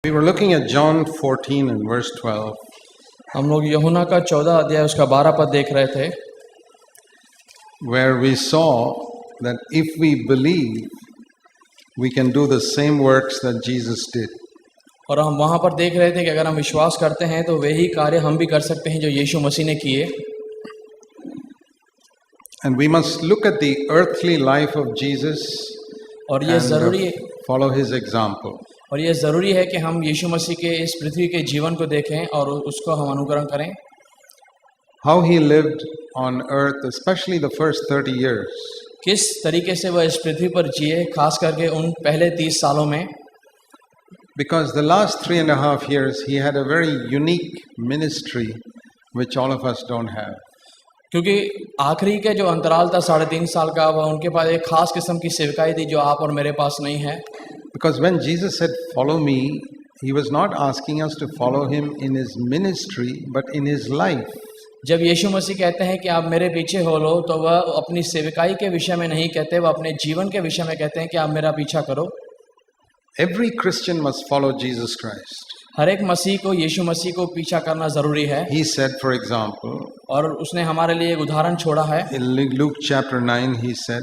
We were looking at John 14 and verse 12. हम लोग यूहन्ना का 14 अध्याय उसका 12 पद देख रहे थे, where we saw that if we believe, we can do the same works that Jesus did. और हम वहाँ पर देख रहे थे कि अगर हम विश्वास करते हैं तो वही कार्य हम भी कर सकते हैं जो यीशु मसीह ने किए। And we must look at the earthly life of Jesus और ये ज़रूरी follow his example. और ये ज़रूरी है कि हम यीशु मसीह के इस पृथ्वी के जीवन को देखें और उसको हम अनुकरण करें। How he lived on earth, especially the first 30 years. किस तरीके से वह इस पृथ्वी पर जिए, खास करके उन पहले 30 सालों में। Because the last 3.5 years he had a very unique ministry which all of us don't have. क्योंकि आखिरी के जो अंतराल था 3.5 साल का, वह उनके पास एक खास किस्म की सेवकाई थी जो आप और मेरे पास नहीं है। Because when Jesus said, "Follow me," he was not asking us to follow him in his ministry, but in his life. जब यीशु मसीह कहते हैं कि आप मेरे पीछे हो लो, तो वह अपनी सेवकाई के विषय में नहीं कहते, वह अपने जीवन के विषय में कहते हैं कि आप मेरा पीछा करो। Every Christian must follow Jesus Christ. हर एक मसीह को यीशु मसीह को पीछा करना जरूरी है। He said, for example, और उसने हमारे लिए एक उदाहरण छोड़ा है। in Luke chapter 9, he said,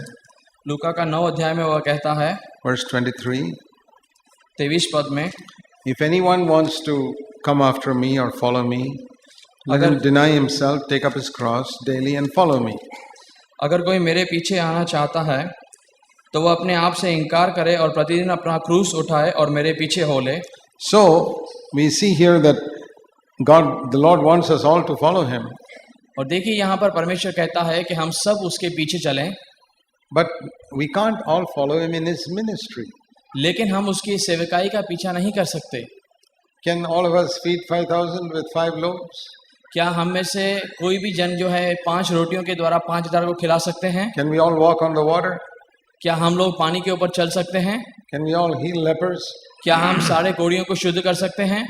लूका का 9 अध्याय में वह कहता है, verse 23, 23 पद में, "If anyone wants to come after me or follow me, let him deny himself, take up his cross daily and follow me." अगर कोई मेरे पीछे आना चाहता है तो वह अपने आप से इनकार करे और प्रतिदिन अपना क्रूस उठाए और मेरे पीछे हो ले। So we see here that the Lord wants us all to follow him. और देखिए यहाँ पर परमेश्वर कहता है कि हम सब उसके पीछे चलें, But we can't all follow him in his ministry. लेकिन हम उसकी सेवकाई का पीछा नहीं कर सकते। Can all of us feed 5,000 with 5 loaves? क्या हम में से कोई भी जन जो है 5 रोटियों के द्वारा 5,000 को खिला सकते हैं? Can we all walk on the water? क्या हम लोग पानी के ऊपर चल सकते हैं? Can we all heal lepers? क्या हम सारे कोढ़ियों को शुद्ध कर सकते हैं?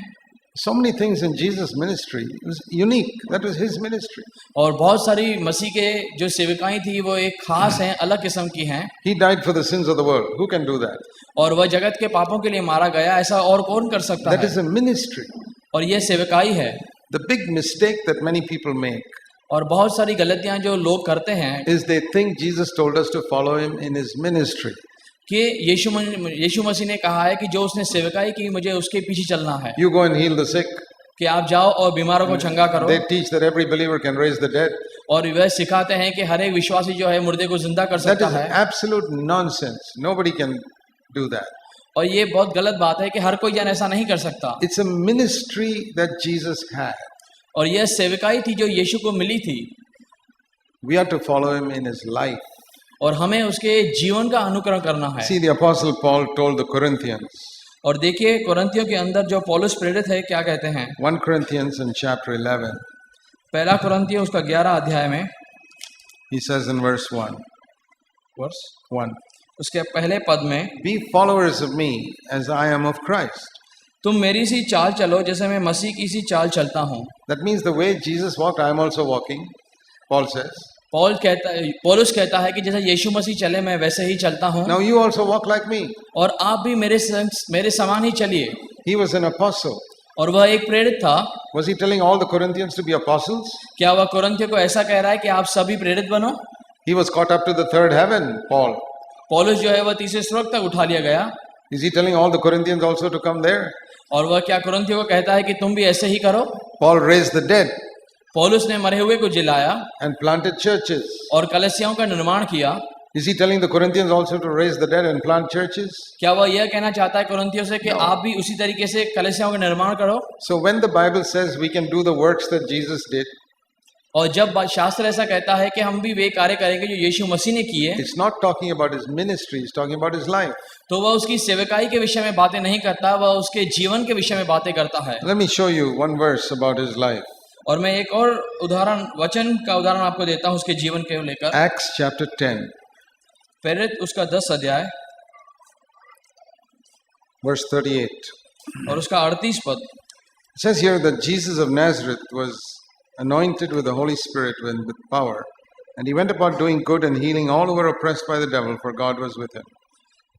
So many things in Jesus' ministry. It was unique. That was his ministry. और बहुत सारी मसीह के जो सेवकाएं थी वो एक खास हैं, अलग किस्म की हैं। He died for the sins of the world. Who can do that? और वह जगत के पापों के लिए मारा गया, ऐसा और कौन कर सकता That है? is a ministry. और ये सेवकाई है। The big mistake that many people make और बहुत सारी गलतियां जो लोग करते हैं is they think Jesus told us to follow him in his ministry. कि यीशु मसीह ने कहा है कि जो उसने सेवकाई की मुझे उसके पीछे चलना है। You go and heal the sick. कि आप जाओ और बीमारों को चंगा करो। They teach that every believer can raise the dead. और वह सिखाते हैं कि हर एक विश्वासी जो है मुर्दे को जिंदा कर That सकता is है। absolute nonsense. Nobody can do that. और ये बहुत गलत बात है कि हर कोई जन ऐसा नहीं कर सकता। It's a ministry that Jesus had. और यह सेवकाई थी जो यीशु को मिली थी। We are to follow him in his life. और हमें उसके जीवन का अनुकरण करना है। See, the Apostle Paul told the Corinthians, और देखिए कोरिन्थियों के अंदर जो पौलुस प्रेरित है क्या कहते हैं। 1 Corinthians in chapter 11, पहला कोरिन्थियों उसका 11 अध्याय में, he says in verse 1, वर्ष 1, उसके पहले पद में, "Be followers of me as I am of Christ." तुम मेरी सी चाल चलो जैसे मैं मसीह की सी चाल चलता हूँ। That means the way Jesus walked, I am also walking, Paul says. पौलुस कहता है कि जैसे यीशु मसीह चले मैं वैसे ही चलता हूँ। Now you also walk like me. और आप भी मेरे समान ही चलिए। He was an apostle. और वह एक प्रेरित था। Was he telling all the Corinthians to be apostles? क्या वह कोरिन्थियों को ऐसा कह रहा है कि आप सभी प्रेरित बनो? He was caught up to the third heaven, Paul. पौलुस जो है वह तीसरे स्वर्ग तक उठा लिया गया। Is he telling all the Corinthians also to come there? और वह क्या कोरिन्थियों को कहता है कि तुम भी ऐसे ही करो? Paul raised the dead पौलुस ने मरे हुए को जिलाया and planted churches. और कलीसियाओं का निर्माण किया। Is he telling the Corinthians also to raise the dead and plant churches? क्या वह यह कहना चाहता है कोरिन्थियों से कि आप भी उसी तरीके से कलीसियाओं का निर्माण करो? So when the Bible says we can do the works that Jesus did, और जब शास्त्र ऐसा कहता है कि हम भी वे कार्य करेंगे जो यीशु मसीह ने किए, it's not talking about his ministry, it's talking about his life. तो वह उसकी सेवकाई के विषय में बातें नहीं करता, वह उसके जीवन के विषय में बातें करता है। Let me show you one verse about his life. और मैं एक और वचन का उदाहरण आपको देता हूँ उसके जीवन के लेकर। Acts chapter 10, प्रेरित उसका 10 अध्याय verse 38. और उसका 38 पद। It says here that Jesus of Nazareth was anointed with the Holy Spirit and with power, and he went about doing good and healing all who were oppressed by the devil, for God was with him.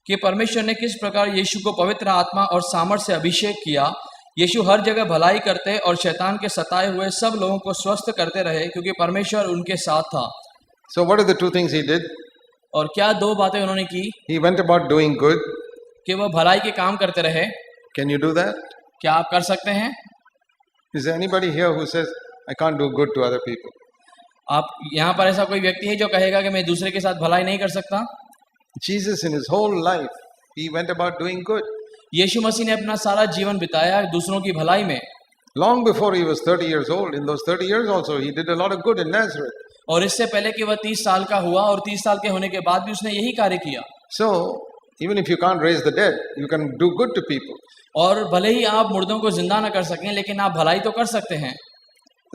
कि परमेश्वर ने किस प्रकार यीशु को पवित्र आत्मा और सामर्थ से अभिषेक किया। यीशु हर जगह भलाई करते और शैतान के सताए हुए सब लोगों को स्वस्थ करते रहे, क्योंकि परमेश्वर उनके साथ था। So what are the two things he did? और क्या दो बातें उन्होंने की? He went about doing good. कि वह भलाई के काम करते रहे। Can you do that? क्या आप कर सकते हैं? Is there anybody here who says, I can't do good to other people? आप यहाँ पर ऐसा कोई व्यक्ति है जो कहेगा कि मैं दूसरे के साथ भलाई नहीं कर सकता? Jesus in his whole life, he went about doing good. यीशु मसीह ने अपना सारा जीवन बिताया दूसरों की भलाई में। Long before he was 30 years old, in those 30 years also, he did a lot of good in Nazareth. और इससे पहले कि वह 30 साल का हुआ और 30 साल के होने के बाद भी उसने यही कार्य किया। So, even if you can't raise the dead, you can do good to people. और भले ही आप मुर्दों को जिंदा न कर सकें, लेकिन आप भलाई तो कर सकते हैं।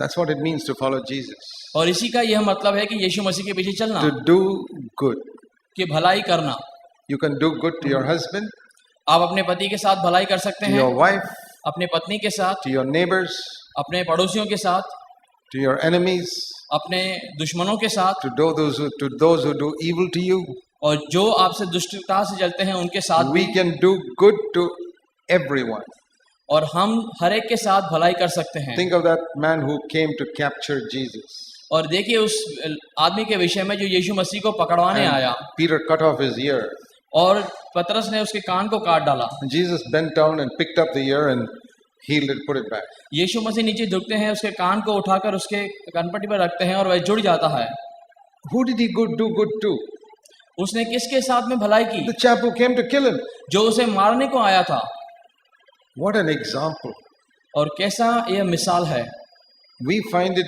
That's what it means to follow Jesus. और इसी का यह मतलब है कि यीशु मसीह के पीछे चलना, To do good. कि भलाई करना। You can do good to your husband, आप अपने पति के साथ भलाई कर सकते to हैं, your wife, अपने पत्नी के साथ, to your neighbors, अपने पड़ोसियों के साथ, to your enemies, अपने दुश्मनों के साथ, to those who do evil to you. और जो आपसे दुष्टता से चलते हैं उनके साथ भी। We can do good to everyone. और हम हर एक के साथ भलाई कर सकते हैं। Think of that man who came to capture Jesus. और देखिए उस आदमी के विषय में जो यीशु मसीह को पकड़वाने आया, Peter cut off his ear. और पतरस ने उसके कान को काट डाला। And Jesus bent down and picked up the ear and healed it, put it back. यीशु मसीह नीचे झुकते हैं, उसके कान को उठाकर उसके कनपट्टी पर रखते हैं और वह जुड़ जाता है। Who did he do good to? उसने किसके साथ में भलाई की? The chap who came to kill him. जो उसे मारने को आया था। What an example. और कैसा यह मिसाल है। We find it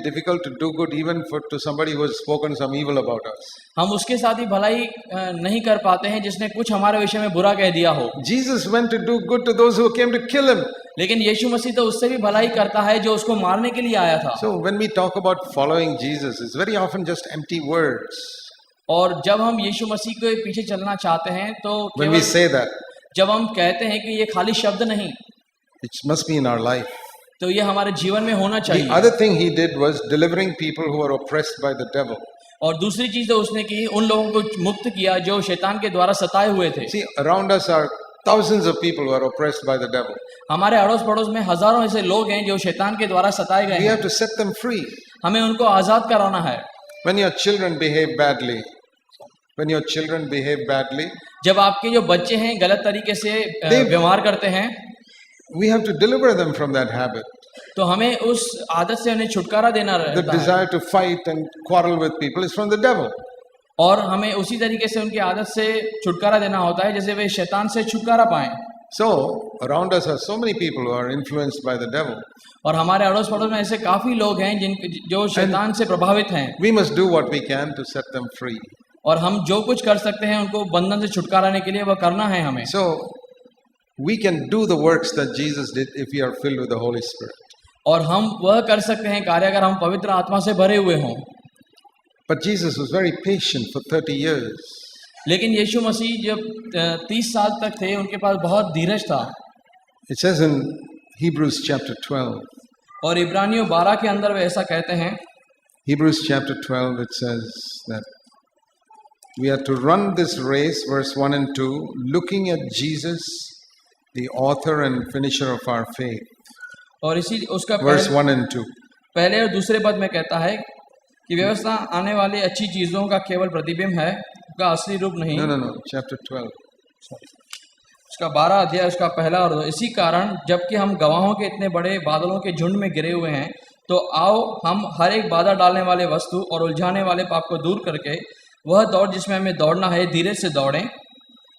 difficult to do good even to somebody who has spoken some evil about us. हम उसके साथ ही भलाई नहीं कर पाते हैं जिसने कुछ हमारे विषय में बुरा कह दिया हो। Jesus went to do good to those who came to kill him. लेकिन यीशु मसीह तो उससे भी भलाई करता है जो उसको मारने के लिए आया था। So when we talk about following Jesus, it's very often just empty words. और जब हम यीशु मसीह के पीछे चलना चाहते हैं तो When we say that, जब हम कहते हैं कि ये खाली शब्द नहीं, it must be in our life. तो ये हमारे जीवन में होना The चाहिए। other thing he did was delivering people who are oppressed by the devil. और दूसरी चीज तो उसने की, उन लोगों को मुक्त किया जो शैतान के द्वारा सताए हुए थे। See, around us are thousands of people who are oppressed by the devil. हमारे अड़ोस पड़ोस में हजारों ऐसे लोग हैं जो शैतान के द्वारा सताए गए We हैं। have to set them free. हमें उनको आजाद कराना है। When your children behave badly, जब आपके जो बच्चे हैं गलत तरीके से व्यवहार करते हैं, we have to deliver them from that habit. तो हमें उस आदत से उन्हें छुटकारा देना The रहता है। desire to fight and quarrel with people is from the devil. और हमें उसी तरीके से उनकी आदत से छुटकारा देना होता है जैसे वे शैतान से छुटकारा पाएं। So, around us are so many people who are influenced by the devil. और हमारे अड़ोस पड़ोस में ऐसे काफी लोग हैं जो शैतान से प्रभावित हैं। We must do what we can to set them free. और हम जो कुछ कर सकते हैं उनको बंधन से छुटकाराने के लिए वह करना है हमें। So, we can do the works that Jesus did if we are filled with the Holy Spirit. और हम वह कर सकते हैं कार्य अगर हम पवित्र आत्मा से भरे हुए हों। But Jesus was very patient for 30 years. लेकिन यीशु मसीह जब 30 साल तक थे उनके पास बहुत धीरज था। It says in Hebrews chapter 12. और इब्रानियों 12 के अंदर वे ऐसा कहते हैं। Hebrews chapter 12, it says that we are to run this race, verse 1 and 2, looking at Jesus, the author and finisher of our faith. और इसी उसका Verse 1 and 2. पहले और दूसरे पद में कहता है कि व्यवस्था आने वाली अच्छी चीजों का केवल प्रतिबिंब है, उसका असली रूप नहीं। No, chapter 12. उसका 12 अध्याय उसका पहला और इसी कारण जबकि हम गवाहों के इतने बड़े बादलों के झुंड में गिरे हुए हैं, तो आओ हम हर एक बाधा डालने वाले वस्तु और उलझाने वाले पाप को दूर करके वह दौड़ जिसमें हमें दौड़ना है धीरज से दौड़ें।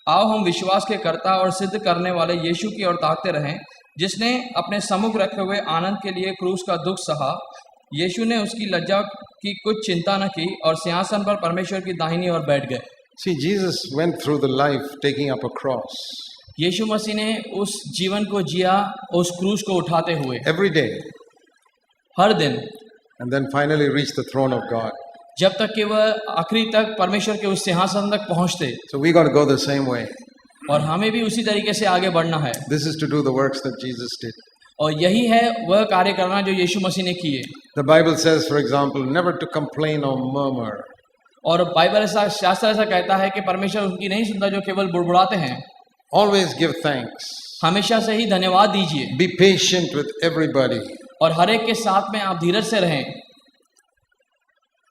आओ हम विश्वास के कर्ता और सिद्ध करने वाले यीशु की ओर ताकते रहें, जिसने अपने सम्मुख रखे हुए आनंद के लिए क्रूस का दुख सहा। यीशु ने उसकी लज्जा की कुछ चिंता न की और सिंहासन पर परमेश्वर की दाहिनी ओर बैठ गए। See, Jesus went through the life taking up a cross. यीशु मसीह ने उस जीवन को जिया उस क्रूस को उठाते हुए Every day. हर दिन, And then finally reached the throne of God. जब तक कि वह आखिरी तक परमेश्वर के उस सिंहासन तक पहुंचते। So we got to go the same way. और हमें भी उसी तरीके से आगे बढ़ना है। This is to do the works that Jesus did. और यही है वह कार्य करना जो यीशु मसीह ने किए। The Bible says, for example, never to complain or murmur. और बाइबल ऐसा शास्त्र ऐसा कहता है कि परमेश्वर उनकी नहीं सुनता जो केवल बुड़बुड़ाते हैं। Always give thanks. हमेशा से ही धन्यवाद दीजिए Be patient with everybody. और हर एक के साथ में आप धीरज से रहें।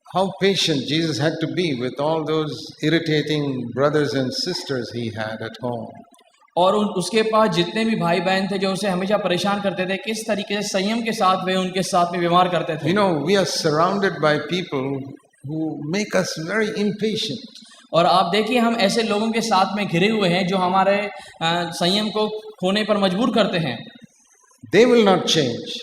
How patient Jesus had to be with all those irritating brothers and sisters he had at home. और उसके पास जितने भी भाई बहन थे जो उसे हमेशा परेशान करते थे, किस तरीके से संयम के साथ वे उनके साथ में व्यवहार करते थे। You know, we are surrounded by people who make us very impatient. और आप देखिए हम ऐसे लोगों के साथ में घिरे हुए हैं जो हमारे संयम को खोने पर मजबूर करते हैं। They will not change,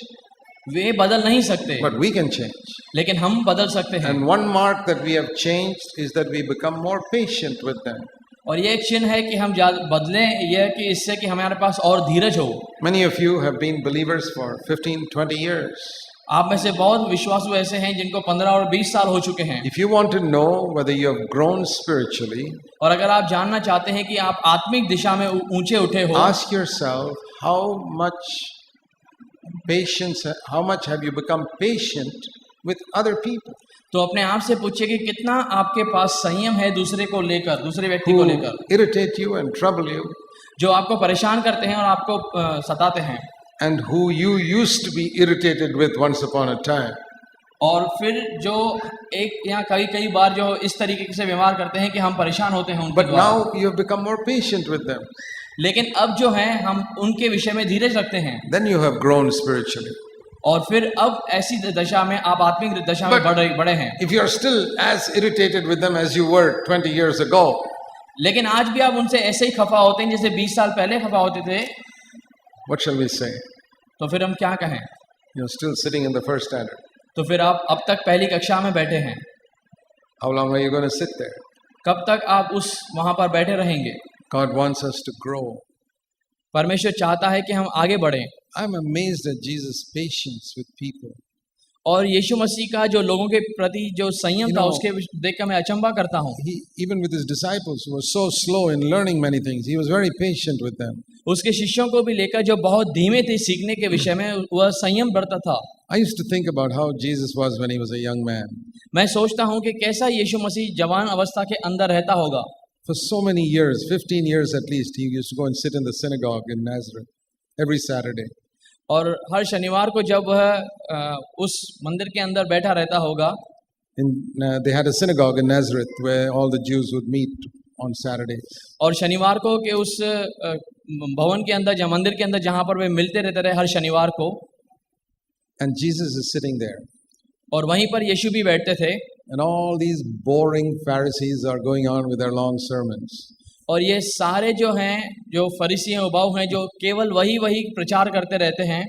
वे बदल नहीं सकते, but we can change. लेकिन हम बदल सकते हैं। And one mark that we have changed is that we become more patient with them. और ये एक चिन्ह है कि हम बदलें, यह कि इससे कि हमारे पास और धीरज हो। Many of you have been believers for 15-20 years. आप में से बहुत विश्वासु ऐसे हैं जिनको 15 और 20 साल हो चुके हैं। If you want to know whether you have grown spiritually, और अगर आप जानना चाहते हैं कि आप आत्मिक दिशा में ऊंचे उठे हो, ask yourself how much patience, how much have you become patient with other people तो अपने आप से पूछिए कि कितना आपके पास संयम है दूसरे को लेकर, दूसरे व्यक्ति को who लेकर, irritate you and trouble you, जो आपको परेशान करते हैं और आपको सताते हैं, and who you used to be irritated with once upon a time. और फिर जो एक या कई बार जो इस तरीके से व्यवहार करते हैं कि हम परेशान होते हैं उनके But द्वारा। now you have become more patient with them. लेकिन अब जो है हम उनके विषय में धीरज रखते हैं Then you have grown spiritually. और फिर अब ऐसी दशा में आप आत्मिक दशा में बढ़े हैं। If you are still as irritated with them as you were 20 years ago, लेकिन आज भी आप उनसे ऐसे ही खफा होते हैं जैसे 20 साल पहले खफा होते थे, what shall we say? तो फिर हम क्या कहें? You're still sitting in the first standard. तो फिर आप अब तक पहली कक्षा में बैठे हैं। How long are you going to sit there? कब तक आप वहां पर बैठे रहेंगे? God wants us to grow. परमेश्वर चाहता है कि हम आगे बढ़ें। I'm amazed at Jesus' patience with people. और यीशु मसीह का जो लोगों के प्रति जो संयम था उसके देख कर मैं अचंभा करता हूँ। He, even with his disciples who were so slow in learning many things, he was very patient with them. उसके शिष्यों को भी लेकर जो बहुत धीमे थे सीखने के विषय में, वह संयम बरता था। I used to think about how Jesus was when he was a young man. मैं सोचता हूँ कि कैसा यीशु मसीह जवान अवस्था के अंदर रहता होगा। For so many years, 15 years at least, he used to go and sit in the synagogue in Nazareth every Saturday. और हर शनिवार को जब वह उस मंदिर के अंदर बैठा रहता होगा, They had a synagogue in Nazareth where all the Jews would meet on Saturdays. और शनिवार को के उस भवन के अंदर, मंदिर के अंदर जहाँ पर वे मिलते रहते रहे हर शनिवार को, And Jesus is sitting there. और वहीं पर यीशु भी बैठते थे। And all these boring Pharisees are going on with their long sermons. और ये सारे जो हैं, जो फरीसी हैं, उबाऊ हैं, जो केवल वही प्रचार करते रहते हैं।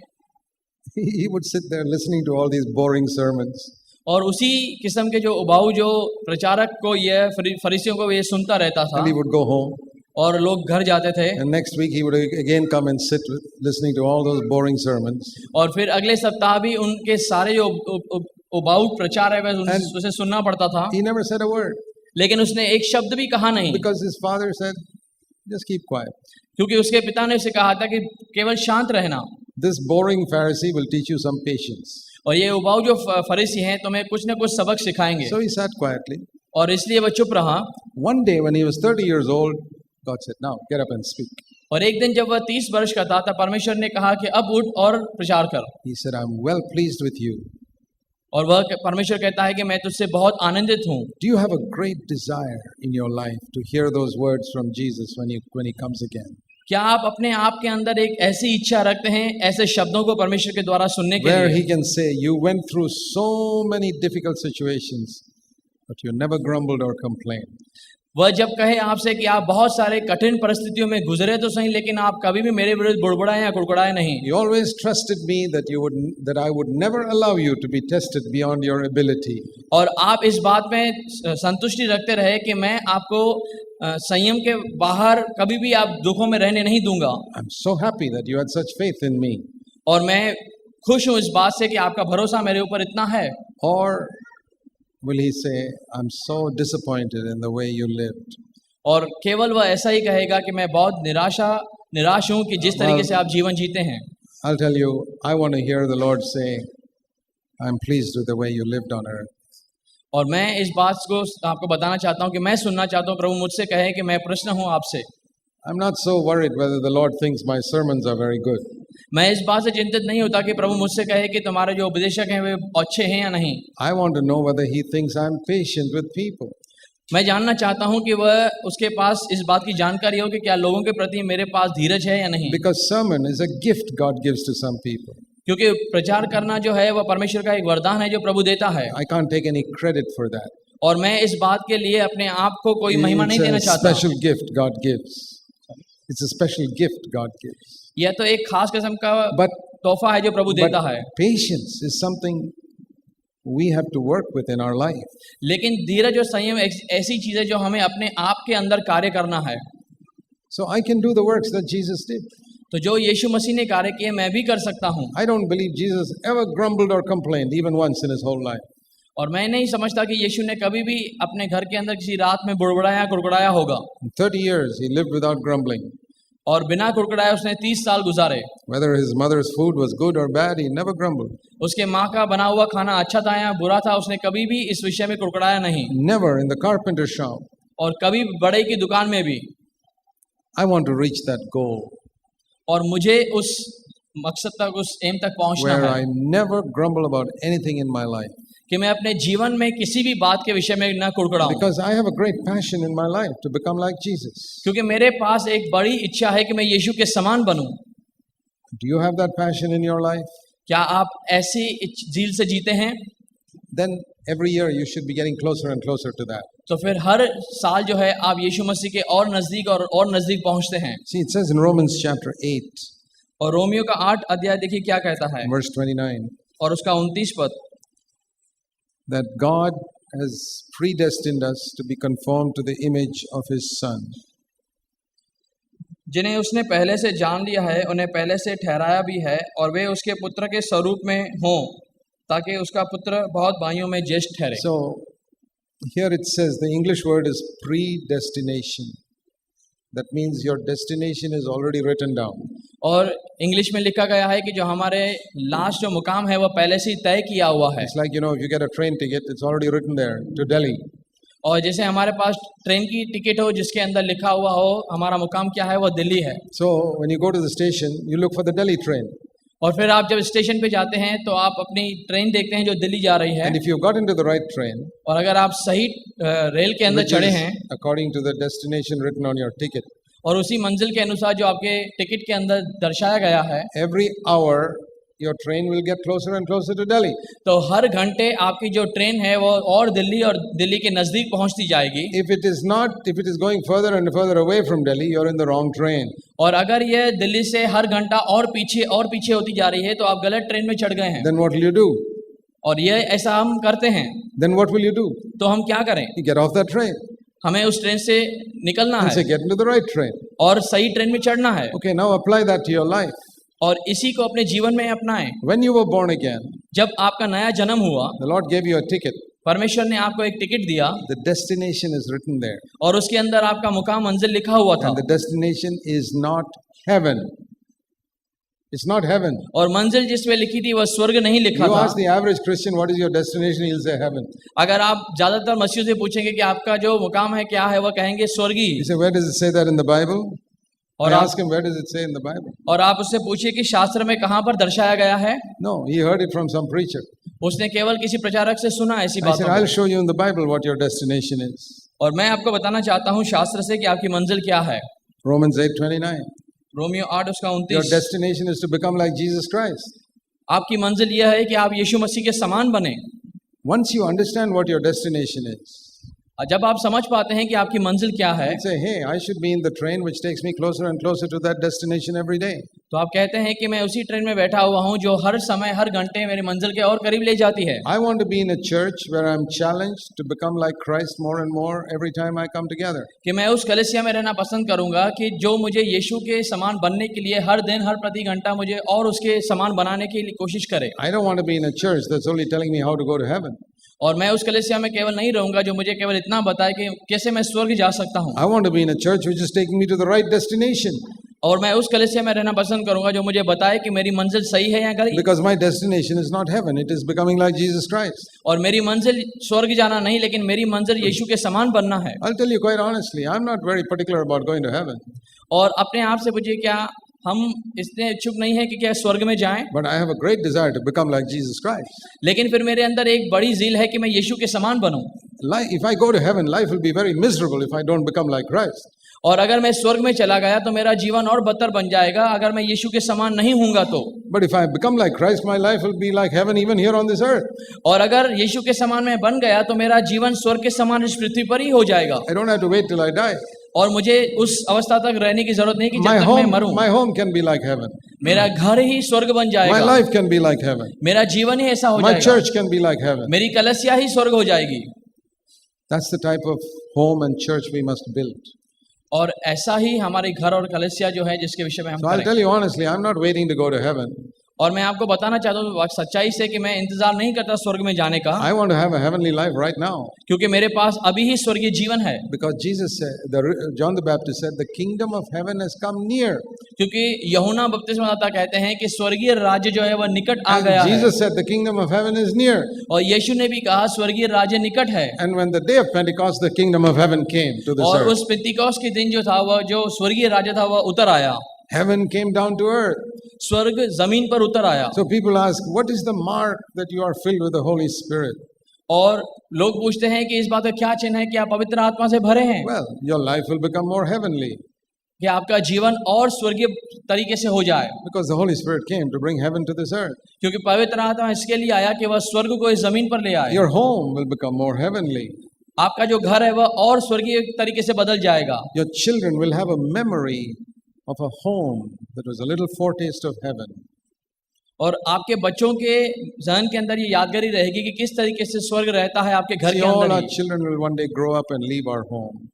He would sit there listening to all these boring sermons. और उसी किस्म के जो उबाऊ जो प्रचारक को ये फरीसियों को ये सुनता रहता था। And he would go home. और लोग घर जाते थे। And next week he would again come and sit listening to all those boring sermons. और फिर अगले सप्ताह भी उनके सारे जो उबाऊ प्रचार है वह उसे सुनना पड़ता था। He never said a word. लेकिन उसने एक शब्द भी कहा नहीं। Because his father said, just keep quiet. क्योंकि उसके पिता ने उसे कहा था कि केवल शांत रहना। This boring Pharisee will teach you some patience. और ये उबाऊ जो फरीसी हैं तुम्हें कुछ न कुछ सबक सिखाएंगे। So he sat quietly. और इसलिए वह चुप रहा। One day when he was 30 years old, God said, now get up and speak. और एक दिन जब वह 30 वर्ष का था तब परमेश्वर ने कहा कि अब उठ और प्रचार कर। He said, I'm well pleased with you. और वह परमेश्वर कहता है कि मैं तुझसे बहुत आनंदित हूँ। Do you have a great desire in your life to hear those words from Jesus when he comes again? क्या आप अपने आप के अंदर एक ऐसी इच्छा रखते हैं ऐसे शब्दों को परमेश्वर के द्वारा सुनने के Where लिए? he can say, you went through so many difficult situations, but you never grumbled or complained. वह जब कहे आपसे कि आप बहुत सारे कठिन परिस्थितियों में गुजरे तो सही, लेकिन आप कभी भी मेरे विरुद्ध बुड़बुड़ाए या कुड़कुड़ाए नहीं। You always trusted me that I would never allow you to be tested beyond your ability. और आप इस बात में संतुष्टि रखते रहे कि मैं आपको संयम के बाहर कभी भी आप दुखों में रहने नहीं दूंगा। I'm so happy that you had such faith in me. और मैं खुश हूँ इस बात से कि आपका भरोसा मेरे ऊपर इतना है। Or will he say, I'm so disappointed in the way you lived? और केवल वह ऐसा ही कहेगा कि मैं बहुत निराश हूँ कि जिस तरीके से आप जीवन जीते हैं। I'll tell you, I want to hear the Lord say, I'm pleased with the way you lived on earth. और मैं इस बात को आपको बताना चाहता हूँ कि मैं सुनना चाहता हूँ प्रभु मुझसे कहे कि मैं प्रश्न हूँ आपसे। I'm not so worried whether the Lord thinks my sermons are very good. मैं इस बात से चिंतित नहीं होता कि प्रभु मुझसे कहे कि तुम्हारे जो उपदेशक हैं वे अच्छे हैं या नहीं। I want to know whether He thinks I'm patient with people. मैं जानना चाहता हूं कि वह उसके पास इस बात की जानकारी हो कि क्या लोगों के प्रति मेरे पास धीरज है या नहीं। Because sermon is a gift God gives to some people. क्योंकि प्रचार करना जो है वह परमेश्वर का एक वरदान है जो प्रभु देता है, I can't take any credit for that. और मैं इस बात के लिए अपने आप को कोई महिमा नहीं देना It's a चाहता। special gift God gives. It's a special gift God gives. यह तो एक खास किस्म का But तोहफा है जो प्रभु देता है, patience is something we have to work with in our life. लेकिन धीरज और संयम एक ऐसी चीज है जो हमें अपने आप के अंदर कार्य करना है। So I can do the works that Jesus did. तो जो यीशु मसीह ने कार्य किए मैं भी कर सकता हूँ। I don't believe Jesus ever grumbled or complained even once in his whole life. और मैं नहीं समझता कि यीशु ने कभी भी अपने घर के अंदर किसी रात में बुड़बुड़ाया कुड़कुड़ाया होगा। In 30 years he lived without grumbling. और बिना कुड़कुड़ाए उसने 30 साल गुजारे। Whether his mother's food was good or bad, he never grumbled. उसके माँ का बना हुआ खाना अच्छा था या बुरा था, उसने कभी भी इस विषय में कुड़कुड़ाया नहीं। Never in the carpenter shop. और कभी बड़े की दुकान में भी। I want to reach that goal और मुझे उस मकसद तक, उस एम तक पहुंचना where है I never grumble about anything in my life. कि मैं अपने जीवन में किसी भी बात के विषय में न कुड़कुड़ाऊं। Because I have a great passion in my life to become like Jesus. क्योंकि मेरे पास एक बड़ी इच्छा है कि मैं यीशु के समान बनूं। Do you have that passion in your life? क्या आप ऐसी झील से जीते हैं? Then every year you should be getting closer and closer to that. तो फिर हर साल जो है आप यीशु मसीह के और नजदीक पहुंचते हैं। See, it says in Romans chapter 8, और रोमियो का 8 अध्याय देखिए क्या कहता है, verse 29, और उसका 29 पद, that God has predestined us to be conformed to the image of His Son. जिन्हें उसने पहले से जान लिया है उन्हें पहले से ठहराया भी है और वे उसके पुत्र के स्वरूप में हों ताकि उसका पुत्र बहुत भाइयों में ज्येष्ठ ठहरे। So here it says the English word is predestination. That means your destination is already written down. और इंग्लिश में लिखा गया है कि जो हमारे लास्ट जो मुकाम है वह पहले से ही तय किया हुआ है। It's like, if you get a train ticket, it's already written there to Delhi. और जैसे हमारे पास ट्रेन की टिकट हो जिसके अंदर लिखा हुआ हो हमारा मुकाम क्या है, वह दिल्ली है। So when you go to the station, you look for the Delhi train. और फिर आप जब स्टेशन पे जाते हैं तो आप अपनी ट्रेन देखते हैं जो दिल्ली जा रही है। And if you got into the right train, और अगर आप सही रेल के अंदर which चढ़े is हैं according to the destination written on your ticket, और उसी मंजिल के अनुसार जो आपके टिकट के अंदर दर्शाया गया है, every hour your train will get closer and closer to Delhi. तो हर घंटे आपकी जो ट्रेन है वो और दिल्ली के नजदीक पहुंचती जाएगी। If it is going further and further away from Delhi, you're in the wrong train. और अगर ये दिल्ली से हर घंटा और पीछे होती जा रही है तो आप गलत ट्रेन में चढ़ गए हैं। Then what will you do? और ये ऐसा हम करते हैं। Then what will you do? तो हम क्या करें? You get off that train हमें उस ट्रेन से निकलना and है say, get into the right train. और सही ट्रेन में चढ़ना है। Okay, now apply that to your life. और इसी को अपने जीवन में अपनाएं। When you were born again, जब आपका नया जन्म हुआ, the Lord gave you a ticket. परमेश्वर ने आपको एक टिकट दिया The destination is written there. और उसके अंदर आपका मुकाम मंजिल लिखा हुआ था। And the destination is not heaven. It's not heaven. और मंजिल जिसमें लिखी थी वह स्वर्ग नहीं लिखा You था। ask the average Christian, what is your destination? He'll say heaven. अगर आप ज्यादातर मसीहियों से पूछेंगे कि आपका जो मुकाम है क्या है, वह कहेंगे स्वर्गी। You say, where does it say that in the Bible? और I आप ask him, where does it say in the Bible? और आप उससे पूछिए कि शास्त्र में कहाँ पर दर्शाया गया है। No, he heard it from some preacher. उसने केवल किसी प्रचारक से सुना ऐसी I said, बातों I'll को। show you in the Bible what your destination is. और मैं आपको बताना चाहता हूँ शास्त्र से कि आपकी मंजिल क्या है। Romans 8:29. रोमियो 8 उसका Your 29। destination is to become like Jesus Christ. आपकी मंजिल यह है कि आप यीशु मसीह के समान बने। Once you understand what your destination is, और जब आप समझ पाते हैं कि आपकी मंजिल क्या है, you say, hey, I should be in the train which takes me closer and closer to that destination every day. तो आप कहते हैं कि मैं उसी ट्रेन में बैठा हुआ हूँ जो हर समय हर घंटे मेरी मंजिल के और करीब ले जाती है। I want to be in a church where I'm challenged to become like Christ more and more every time I come together. कि मैं उस कलीसिया में रहना पसंद करूंगा कि जो मुझे यीशु के समान बनने के लिए हर दिन हर प्रति घंटा मुझे और उसके समान बनाने की कोशिश करे। I don't want to be in a church that's only telling me how to go to heaven. और मैं उस कलीसिया में केवल नहीं रहूंगा जो मुझे केवल इतना बताए कि कैसे मैं स्वर्ग जा सकता हूँ। I want to be in a church which is taking me to the right destination. और मैं उस कलीसिया में रहना पसंद करूंगा जो मुझे बताए कि मेरी मंजिल सही है या गलत। Because my destination is not heaven, it is becoming like Jesus Christ. और मेरी मंजिल स्वर्ग जाना नहीं, लेकिन मेरी मंजिल यीशु के समान बनना है। I'll tell you quite honestly, I'm not very particular about going to heaven, और अपने आप से पूछिए, क्या हम इतने इच्छुक नहीं है कि क्या स्वर्ग में जाएं? but I have a great desire to become like Jesus Christ. लेकिन फिर मेरे अंदर एक बड़ी ज़ील है कि मैं यीशु के समान बनूं। If I go to heaven, life will be very miserable if I don't become like Christ. और अगर मैं स्वर्ग में चला गया तो मेरा जीवन और बदतर बन जाएगा अगर मैं यीशु के समान नहीं हूँगा तो। But if I become like Christ, my life will be like heaven even here on this earth. और अगर यीशु के समान मैं बन गया तो मेरा जीवन स्वर्ग के समान इस पृथ्वी पर ही हो जाएगा। I don't have to wait till I die. और मुझे उस अवस्था तक रहने की जरूरत नहीं कि My जब तक मैं home, मरूं। my home can be like heaven. मेरा घर ही स्वर्ग बन My जाएगा। life can be like heaven. मेरा जीवन ही ऐसा हो My जाएगा। church can be like heaven. मेरी कलीसिया ही स्वर्ग हो जाएगी। That's the type of home and church we must build. और ऐसा ही हमारे घर और कलीसिया जो है जिसके विषय में हम So I'll करें। tell you honestly, I'm not waiting to go to heaven. और मैं आपको बताना चाहता हूँ सच्चाई से कि मैं इंतजार नहीं करता स्वर्ग में जाने का, I want to have a heavenly life right now. क्योंकि मेरे पास अभी ही स्वर्गीय जीवन है। Because Jesus said, John the Baptist said, the kingdom of heaven has come near. क्योंकि यूहन्ना बपतिस्मादाता कहते हैं कि स्वर्गीय राज्य जो है वह निकट आ And गया है। Jesus said, the kingdom of heaven is near. और यीशु ने भी कहा स्वर्गीय राज्य निकट है। And when the day of Pentecost, the kingdom of heaven came to this और earth. उस पेंतिकोस्त के दिन जो था वह जो स्वर्गीय राज्य था वह उतर आया। Heaven came down to earth. स्वर्ग जमीन पर उतर आया। So people ask, what is the mark that you are filled with the Holy Spirit? और लोग पूछते हैं कि इस बात का क्या चिन्ह है कि आप पवित्र आत्मा से भरे हैं? Well, your life will become more heavenly कि आपका जीवन और स्वर्गीय तरीके से हो जाए, because the Holy Spirit came to bring heaven to this earth. क्योंकि पवित्र आत्मा इसके लिए आया कि वह स्वर्ग को इस जमीन पर ले आए। Your home will become more heavenly. आपका जो घर है वह और स्वर्गीय तरीके से बदल जाएगा। Your children will have a memory of a home that was a little foretaste of heaven. और आपके बच्चों के जहन के अंदर ये यादगारी रहेगी कि किस तरीके से स्वर्ग रहता है आपके घर See, के all अंदर our he. children will one day grow up and leave our home.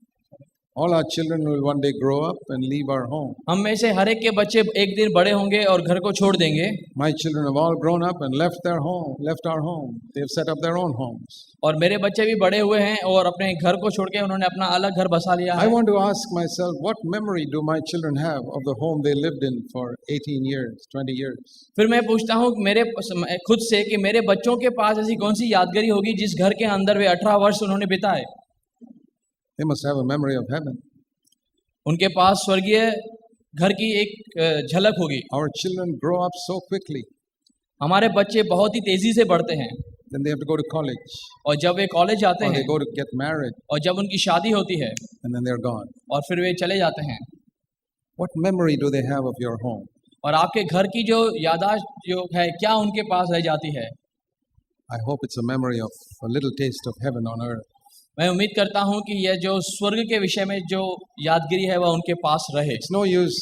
All our children will one day grow up and leave our home. हम में से हर एक के बच्चे एक दिन बड़े होंगे और घर को छोड़ देंगे। My children have all grown up and left their home, left our home. They have set up their own homes. और मेरे बच्चे भी बड़े हुए हैं और अपने घर को छोड़ के उन्होंने अपना अलग घर बसा लिया I है। want to ask myself, what memory do my children have of the home they lived in for 18 years, 20 years? फिर मैं पूछता हूँ मेरे खुद से कि मेरे बच्चों के पास ऐसी कौन सी यादगारी होगी जिस घर के अंदर वे 18 वर्ष उन्होंने बिताए। They must have a memory of heaven. उनके पास स्वर्गीय घर की एक झलक होगी। Our children grow up so quickly. हमारे बच्चे बहुत ही तेजी से बढ़ते हैं Then they have to go to college, और जब वे कॉलेज जाते or they हैं go to get married, और जब उनकी शादी होती है and then they're gone. और फिर वे चले जाते हैं। What memory do they have of your home? और आपके घर की जो यादाश्त जो है क्या उनके पास रह जाती है? I hope it's a memory of a little taste of heaven on earth. मैं उम्मीद करता हूं कि यह जो स्वर्ग के विषय में जो यादगिरी है वह उनके पास रहे। It's no use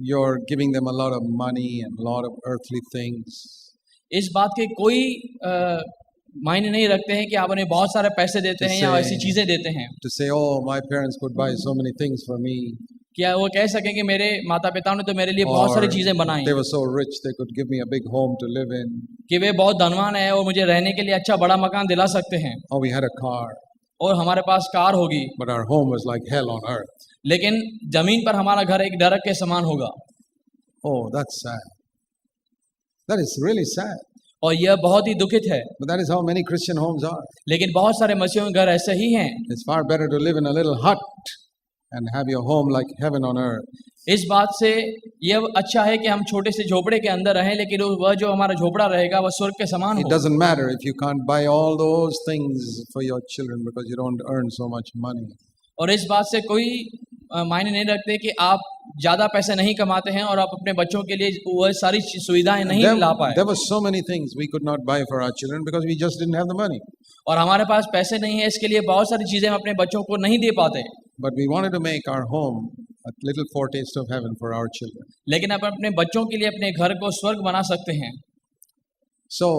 you're giving them a lot of money and a lot of earthly things. इस बात के कोई मायने नहीं रखते हैं कि आप उन्हें बहुत सारे पैसे देते हैं या ऐसी चीजें देते हैं To say, oh, my parents could buy so many things for me. क्या वो कह सकें कि मेरे माता पिता ने तो मेरे लिए बहुत सारी चीजें बनाई, they were so rich they could give me a big home to live in. कि वे बहुत धनवान है और मुझे रहने के लिए अच्छा बड़ा मकान दिला सकते हैं Or we had a car, और हमारे पास कार होगी, but our home was like hell on earth. लेकिन जमीन पर हमारा घर एक नरक के समान होगा। Oh, that's sad. That is really sad. और यह बहुत ही दुखित है। But that is how many Christian homes are. लेकिन बहुत सारे मसीहों के घर ऐसे ही हैं। It's far better to live in a little hut and have your home like heaven on earth. इस बात से यह अच्छा है कि हम छोटे से झोपड़े के अंदर रहें, लेकिन वह जो हमारा झोपड़ा रहेगा वह स्वर्ग के समान It हो। doesn't matter if you can't buy all those things for your children because you don't earn so much money. और इस बात से कोई मायने नहीं रखते कि आप ज्यादा पैसे नहीं कमाते हैं और आप अपने बच्चों के लिए वह सारी सुविधाएं नहीं ला पाए। There were so many things we could not buy for our children because we just didn't have the money. और हमारे पास पैसे नहीं है, इसके लिए बहुत सारी चीजें हम अपने बच्चों को नहीं दे पाते। But we wanted to make our home a little foretaste of heaven for our children. लेकिन आप अपने बच्चों के लिए अपने घर को स्वर्ग बना सकते हैं। So,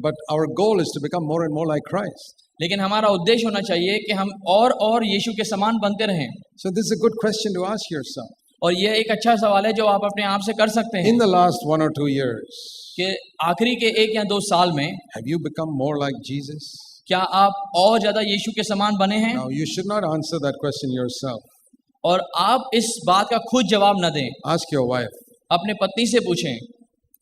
but our goal is to become more and more like Christ. लेकिन हमारा उद्देश्य होना चाहिए कि हम और यीशु के समान बनते रहें। So this is a good question to ask yourself. और यह एक अच्छा सवाल है जो आप अपने आप से कर सकते हैं In the last 1 or 2 years, कि आखिरी के 1 या 2 साल में have you become more like Jesus? क्या आप और ज्यादा यीशु के समान बने हैं? Now, you should not answer that question yourself. और आप इस बात का खुद जवाब न दें। Ask your wife अपने पत्नी से पूछें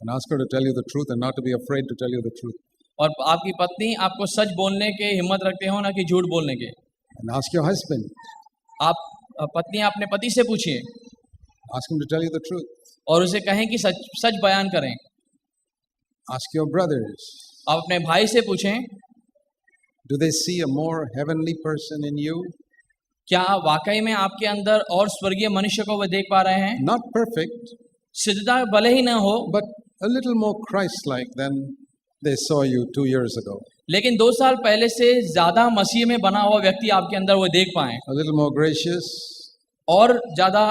and ask her to tell you the truth and not to be afraid to tell you the truth. और आपकी पत्नी आपको सच बोलने के हिम्मत रखते हो ना कि झूठ बोलने के। And ask your husband, आप पत्नी अपने पति से पूछिए ask him to tell you the truth. और उसे कहें कि सच सच बयान करें। Ask your brothers, आप अपने भाई से पूछें do they see a more heavenly person in you? क्या वाकई में आपके अंदर और स्वर्गीय मनुष्य को वे देख पा रहे हैं? Not perfect, सिद्धता भले ही न हो, but a little more Christ-like than they saw you 2 years ago. लेकिन 2 साल पहले से ज्यादा मसीह में बना हुआ व्यक्ति आपके अंदर वो देख पाए, A little more gracious, और ज्यादा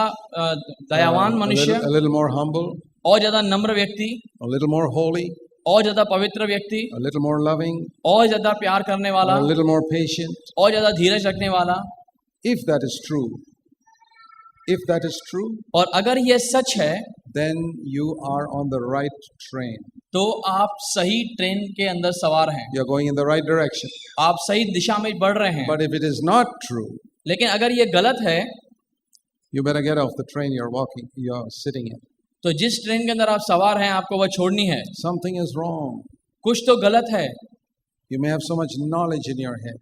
दयावान a मनुष्य, little more humble, और ज्यादा नम्र व्यक्ति, a little more holy, और ज्यादा पवित्र व्यक्ति, a little more loving, और ज्यादा प्यार करने वाला, a little more patient. और ज्यादा धीरज रखने वाला। If that is true, और अगर ये सच है then you are on the right train. तो आप सही ट्रेन के अंदर सवार हैं, You're going in the right direction. आप सही दिशा में बढ़ रहे हैं। But if it is not true, लेकिन अगर ये गलत है you better get off the train you're sitting in. तो जिस ट्रेन के अंदर आप सवार हैं आपको वह छोड़नी है। Something is wrong. कुछ तो गलत है। You may have so much knowledge in your head,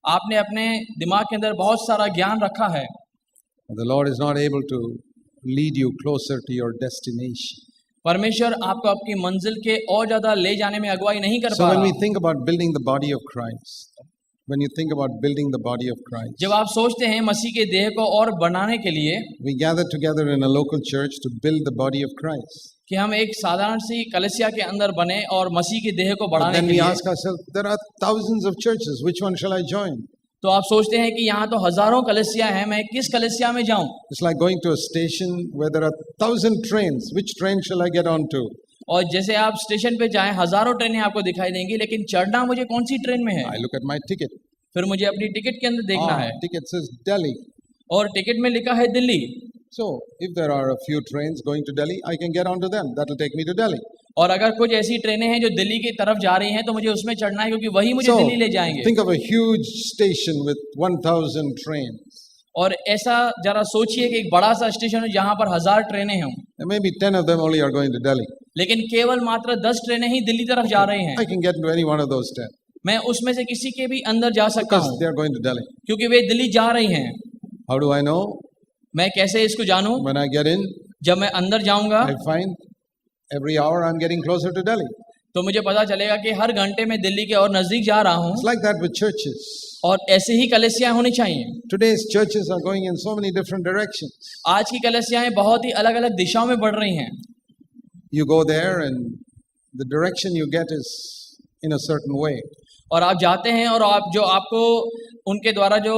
आपने अपने दिमाग के अंदर बहुत सारा ज्ञान रखा है, but the Lord is not able to lead you closer to your destination. परमेश्वर आपको आपकी मंजिल के और ज्यादा ले जाने में अगुवाई नहीं कर So पा when we रहा। think about building the body of Christ, when you think about building the body of Christ, जब आप सोचते हैं मसीह के देह को और बनाने के लिए we gather together in a local church to build the body of Christ. कि हम एक साधारण सी कलीसिया के अंदर बने और मसीह के देह को But बढ़ाने then के we लिए, ask ourselves, there are thousands of churches, which one shall I join? तो आप सोचते हैं कि यहाँ तो हजारों कलीसिया हैं, मैं किस कलीसिया में जाऊं? It's like going to a station where there are 1,000 trains. Which train shall I get onto? और जैसे आप स्टेशन पे जाएं, हजारों ट्रेनें आपको दिखाई देंगी, लेकिन चढ़ना मुझे कौन सी ट्रेन में है? I look at my ticket. फिर मुझे अपनी टिकट के अंदर देखना है, Ticket says Delhi. और टिकट में लिखा है Delhi. So if there are a few trains going to Delhi, I can get onto them. That will take me to Delhi. और अगर कुछ ऐसी ट्रेनें हैं जो दिल्ली की तरफ जा रही हैं तो मुझे उसमें चढ़ना है, क्योंकि वही मुझे So दिल्ली ले जाएंगे। think of a huge station with 1,000 trains. और ऐसा जरा सोचिए कि एक बड़ा सा स्टेशन है जहां पर 1000 ट्रेनें हों, And maybe 10 of them only are going to Delhi. लेकिन केवल मात्र 10 ट्रेनें ही दिल्ली तरफ जा रही हैं। I can get into any one of those 10 मैं उसमें से किसी के भी अंदर जा सकता because हूँ, they are going to Delhi. क्योंकि वे दिल्ली जा रही हैं। How do I know? मैं कैसे इसको जानूं? When I get in, जब मैं अंदर जाऊंगा I find every hour I'm getting closer to Delhi. तो मुझे पता चलेगा कि हर घंटे में दिल्ली के और नजदीक जा रहा हूँ। It's like that with churches. और ऐसे ही कलीसियाएं होनी चाहिए। Today's churches are going in so many different directions. आज की कलीसियाएं बहुत ही अलग अलग दिशाओं में बढ़ रही हैं। You go there and the direction you get is in a certain way. और आप जाते हैं और आप जो आपको उनके द्वारा जो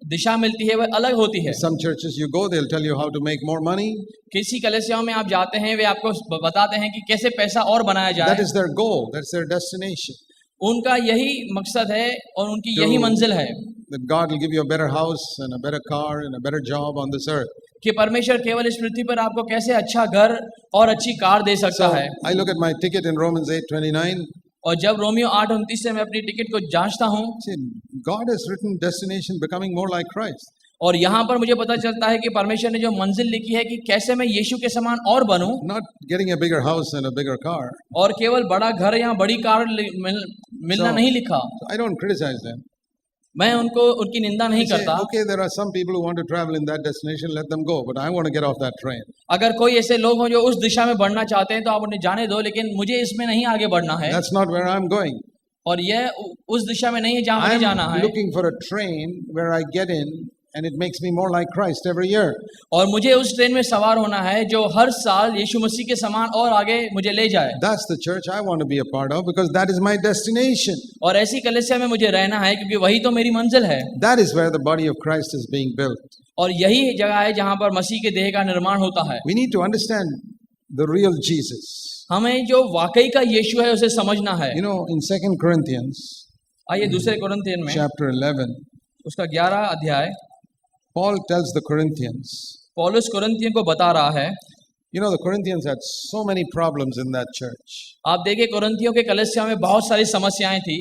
दिशा मिलती है वह अलग होती है। Some churches you go, they'll tell you how to make more money. किसी कलीसियाओं में आप जाते हैं, वे आपको बताते हैं कि कैसे पैसा और बनाया That जाए। is their goal. That's their destination. उनका यही मकसद है और उनकी यही मंजिल है That God will give you a better house and a better car and a better job on this earth. कि परमेश्वर केवल इस पृथ्वी पर आपको कैसे अच्छा घर और अच्छी कार दे सकता So है। I look at my ticket in Romans 8:29. और जब रोमियो 8:29 से मैं अपनी टिकट को जांचता हूँ, See, God has written destination becoming more like Christ. और यहाँ पर मुझे पता चलता है कि परमेश्वर ने जो मंजिल लिखी है कि कैसे मैं यीशु के समान और बनूं, Not getting a bigger house and a bigger car. और केवल बड़ा घर या बड़ी कार मिलना So- नहीं लिखा। So I don't criticize them. मैं उनकी निंदा नहीं I say, करता। okay, there are some people who want to travel in that destination, let them go. But I want to get off that train. अगर कोई ऐसे लोग हों जो उस दिशा में बढ़ना चाहते हैं तो आप उन्हें जाने दो, लेकिन मुझे इसमें नहीं आगे बढ़ना है। That's not where I'm going. और यह उस दिशा में नहीं है जहाँ मुझे जाना I'm है। looking for a train where I get in and it makes me more like Christ every year. और मुझे उस ट्रेन में सवार होना है जो हर साल यीशु मसीह के समान और आगे मुझे ले जाए। That's the church I want to be a part of because that is my destination. और ऐसी कलीसिया में मुझे रहना है क्योंकि वही तो मेरी मंजिल है। That is where the body of Christ is being built. और यही जगह है जहाँ पर मसीह के देह का निर्माण होता है। We need to understand the real Jesus. हमें जो वाकई का यीशु है उसे समझना है। You know, in 2 Corinthians आइए दूसरे कुरिन्थियन में chapter 11, उसका 11 अध्याय, Paul tells the Corinthians, पौलुस कुरिन्थियन को बता रहा है। you know, the Corinthians had so many problems in that church. आप देखिए कुरिन्थियों के कलीसिया में बहुत सारी समस्याएं थी।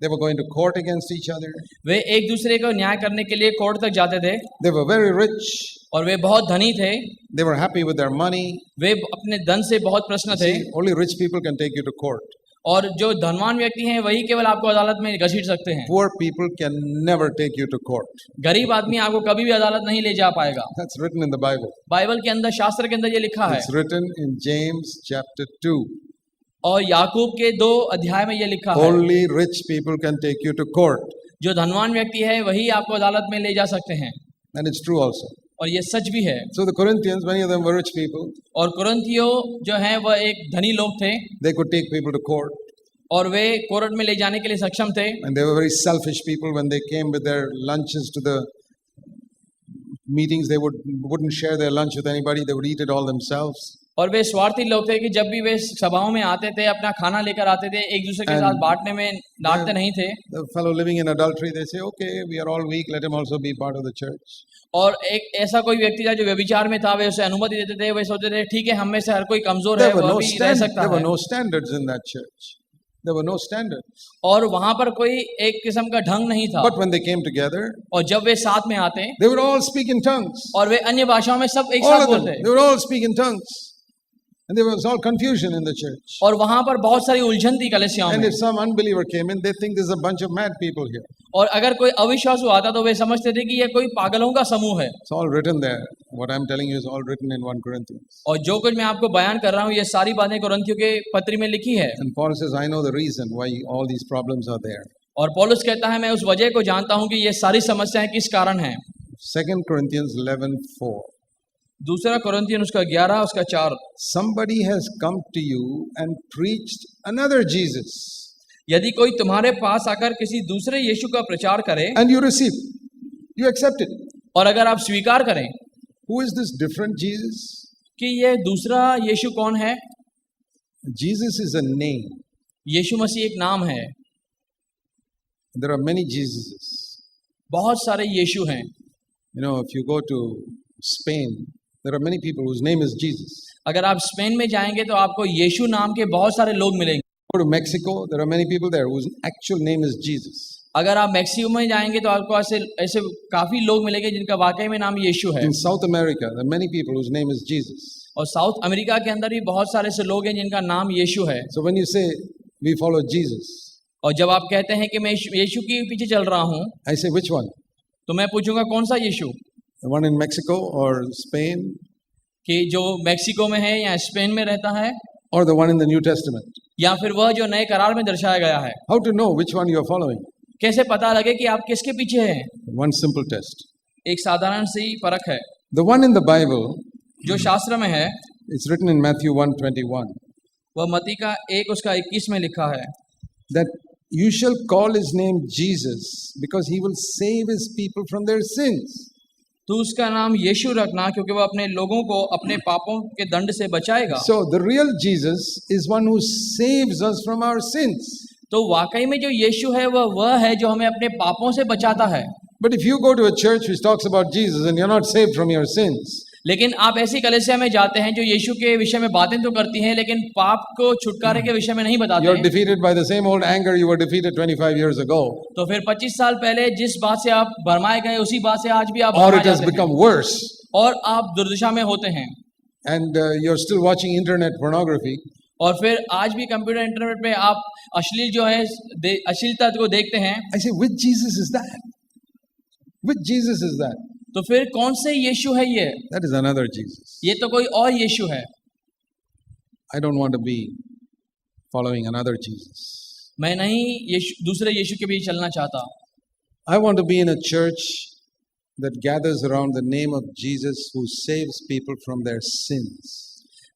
They were going to court against each other. वे एक दूसरे को न्याय करने के लिए कोर्ट तक जाते थे They were very rich. और वे बहुत धनी थे। They were happy with their money. वे अपने धन से बहुत प्रसन्न थे। See, only rich people can take you to court. और जो धनवान व्यक्ति हैं वही केवल आपको अदालत में घसीट सकते हैं। Poor people can never take you to court. गरीब आदमी आपको कभी भी अदालत नहीं ले जा पाएगा। That's written in the Bible. Bible के अंदर, शास्त्र के अंदर ये लिखा है। It's written in James chapter 2. और याकूब के 2 अध्याय में ये लिखा है, Only rich people can take you to court. जो धनवान व्यक्ति है वही आपको अदालत में ले जा सकते हैं। And it's true also. और ये सच भी है। So the Corinthians, many of them were rich people. और कुरिन्थियों जो हैं वह एक धनी लोग थे They could take people to court. और वे कोर्ट में ले जाने के लिए सक्षम थे। And they were very selfish people. When they came with their lunches to the meetings, they wouldn't share their lunch with anybody. They would eat it all themselves. और वे स्वार्थी लोग थे कि जब भी वे सभाओं में आते थे अपना खाना लेकर आते थे, एक दूसरे के साथ बांटने में डांटते नहीं थे। The fellow living in adultery, they say, okay, we are all weak. Let him also be part of the church. और एक ऐसा कोई व्यक्ति था जो व्यभिचार में था, वे उसे अनुमति देते थे। वे सोचते थे ठीक है, हम में से हर कोई कमजोर है, वह भी रह सकता है। There were no standards in that church. There were no standards. और वहां पर कोई एक किस्म का ढंग नहीं था। But when they came together, और जब वे साथ में आते, they would all speak in tongues. और वे अन्य भाषाओं में सब एक All साथ of them. बोलते। They would all speak in tongues. And there was all confusion in the church. और वहां पर बहुत सारी उलझन थी कलीसियाओं And में। if some unbeliever came in, they think there's a bunch of mad people here. और अगर कोई अविश्वासु आता तो वे समझते थे कि ये कोई पागलों का समूह है। It's all written there. What I'm telling you is all written in 1 Corinthians. और जो कुछ मैं आपको बयान कर रहा हूँ ये सारी बातें कुरिन्थियों के पत्री में लिखी है। And Paul says, I know the reason why all these problems are there. और पौलुस कहता है मैं उस वजह को जानता हूँ कि ये सारी समस्याएं किस कारण हैं। 2 Corinthians 11:4. दूसरा कुरिन्थियन उसका 11 उसका 4। Somebody has come to you and preached another Jesus. यदि कोई तुम्हारे पास आकर किसी दूसरे यीशु का प्रचार करे And you receive. You accept it. और अगर आप स्वीकार करें Who is this different Jesus? कि ये दूसरा यीशु कौन है। Jesus is a name. यीशु मसीह एक नाम है। There are many Jesuses. बहुत सारे यीशु हैं। You know, if you go to Spain, there are many people whose name is Jesus. अगर आप स्पेन में जाएंगे तो आपको यीशु नाम के बहुत सारे लोग मिलेंगे। Go to Mexico, there are many people there whose actual name is Jesus. अगर आप मैक्सिको में जाएंगे तो आपको ऐसे काफी लोग मिलेंगे जिनका वाकई में नाम यीशु है। In South America, there are many people whose name is Jesus. और साउथ अमेरिका के अंदर भी बहुत सारे ऐसे लोग हैं जिनका नाम यीशु है। So when you say we follow Jesus, और जब आप कहते हैं कि मैं यीशु के पीछे चल रहा हूँ I say which one? तो मैं पूछूंगा कौन सा यीशु, The one in Mexico or Spain, कि जो मैक्सिको में है या स्पेन में रहता है, or the one in the New Testament? या फिर वह जो नए करार में दर्शाया गया है। How to know which one you are following? कैसे पता लगे कि आप किसके पीछे हैं? One simple test. एक साधारण सी परख है। The one in the Bible, जो शास्त्र में है it's written in Matthew 1:21, वह मत्ती का 1 उसका 21 में लिखा है that you shall call his name Jesus because he will save his people from their sins. तो उसका नाम यीशु रखना क्योंकि वह अपने लोगों को अपने पापों के दंड से बचाएगा। So the real Jesus is one who saves us from our sins. तो वाकई में जो यीशु है वह है जो हमें अपने पापों से बचाता है। But if you go to a church which talks about Jesus and you're not saved from your sins, लेकिन आप ऐसी कलीसिया में जाते हैं जो यीशु के विषय में बातें तो करती हैं लेकिन पाप को छुटकारे के विषय में नहीं बताते you're हैं। defeated by the same old anger you were defeated 25 years ago, तो फिर 25 साल पहले जिस बात से आप भरमाए गए उसी बात से आज भी आप or भरमाए it has जाते हैं become worse, और आप दुर्दशा में होते हैं। and you're still watching internet pornography, और फिर आज भी कंप्यूटर इंटरनेट पे आप अश्लील जो है अश्लीलता को देखते हैं। I say, which Jesus is that? Which Jesus is that? तो फिर कौन से यीशु है ये? That is another Jesus. ये तो कोई और यीशु है। I don't want to be following another Jesus. मैं नहीं दूसरे यीशु के भी चलना चाहता। I want to be in a church that gathers around the name of Jesus who saves people from their sins.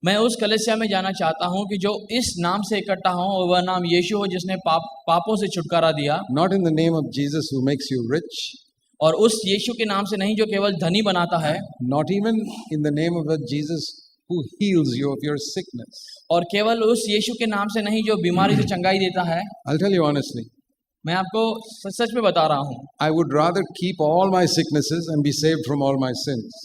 मैं उस कलीसिया में जाना चाहता हूं कि जो इस नाम से इकट्ठा हो और वह नाम यीशु हो जिसने पापों से छुटकारा दिया। Not in the name of Jesus who makes you rich. और उस यीशु के नाम से नहीं जो केवल धनी बनाता है। Not even in the name of a Jesus who heals you of your sickness. और केवल उस यीशु के नाम से नहीं जो बीमारी से चंगाई देता है। I'll tell you honestly. मैं आपको सच में बता रहा हूँ। I would rather keep all my sicknesses and be saved from all my sins.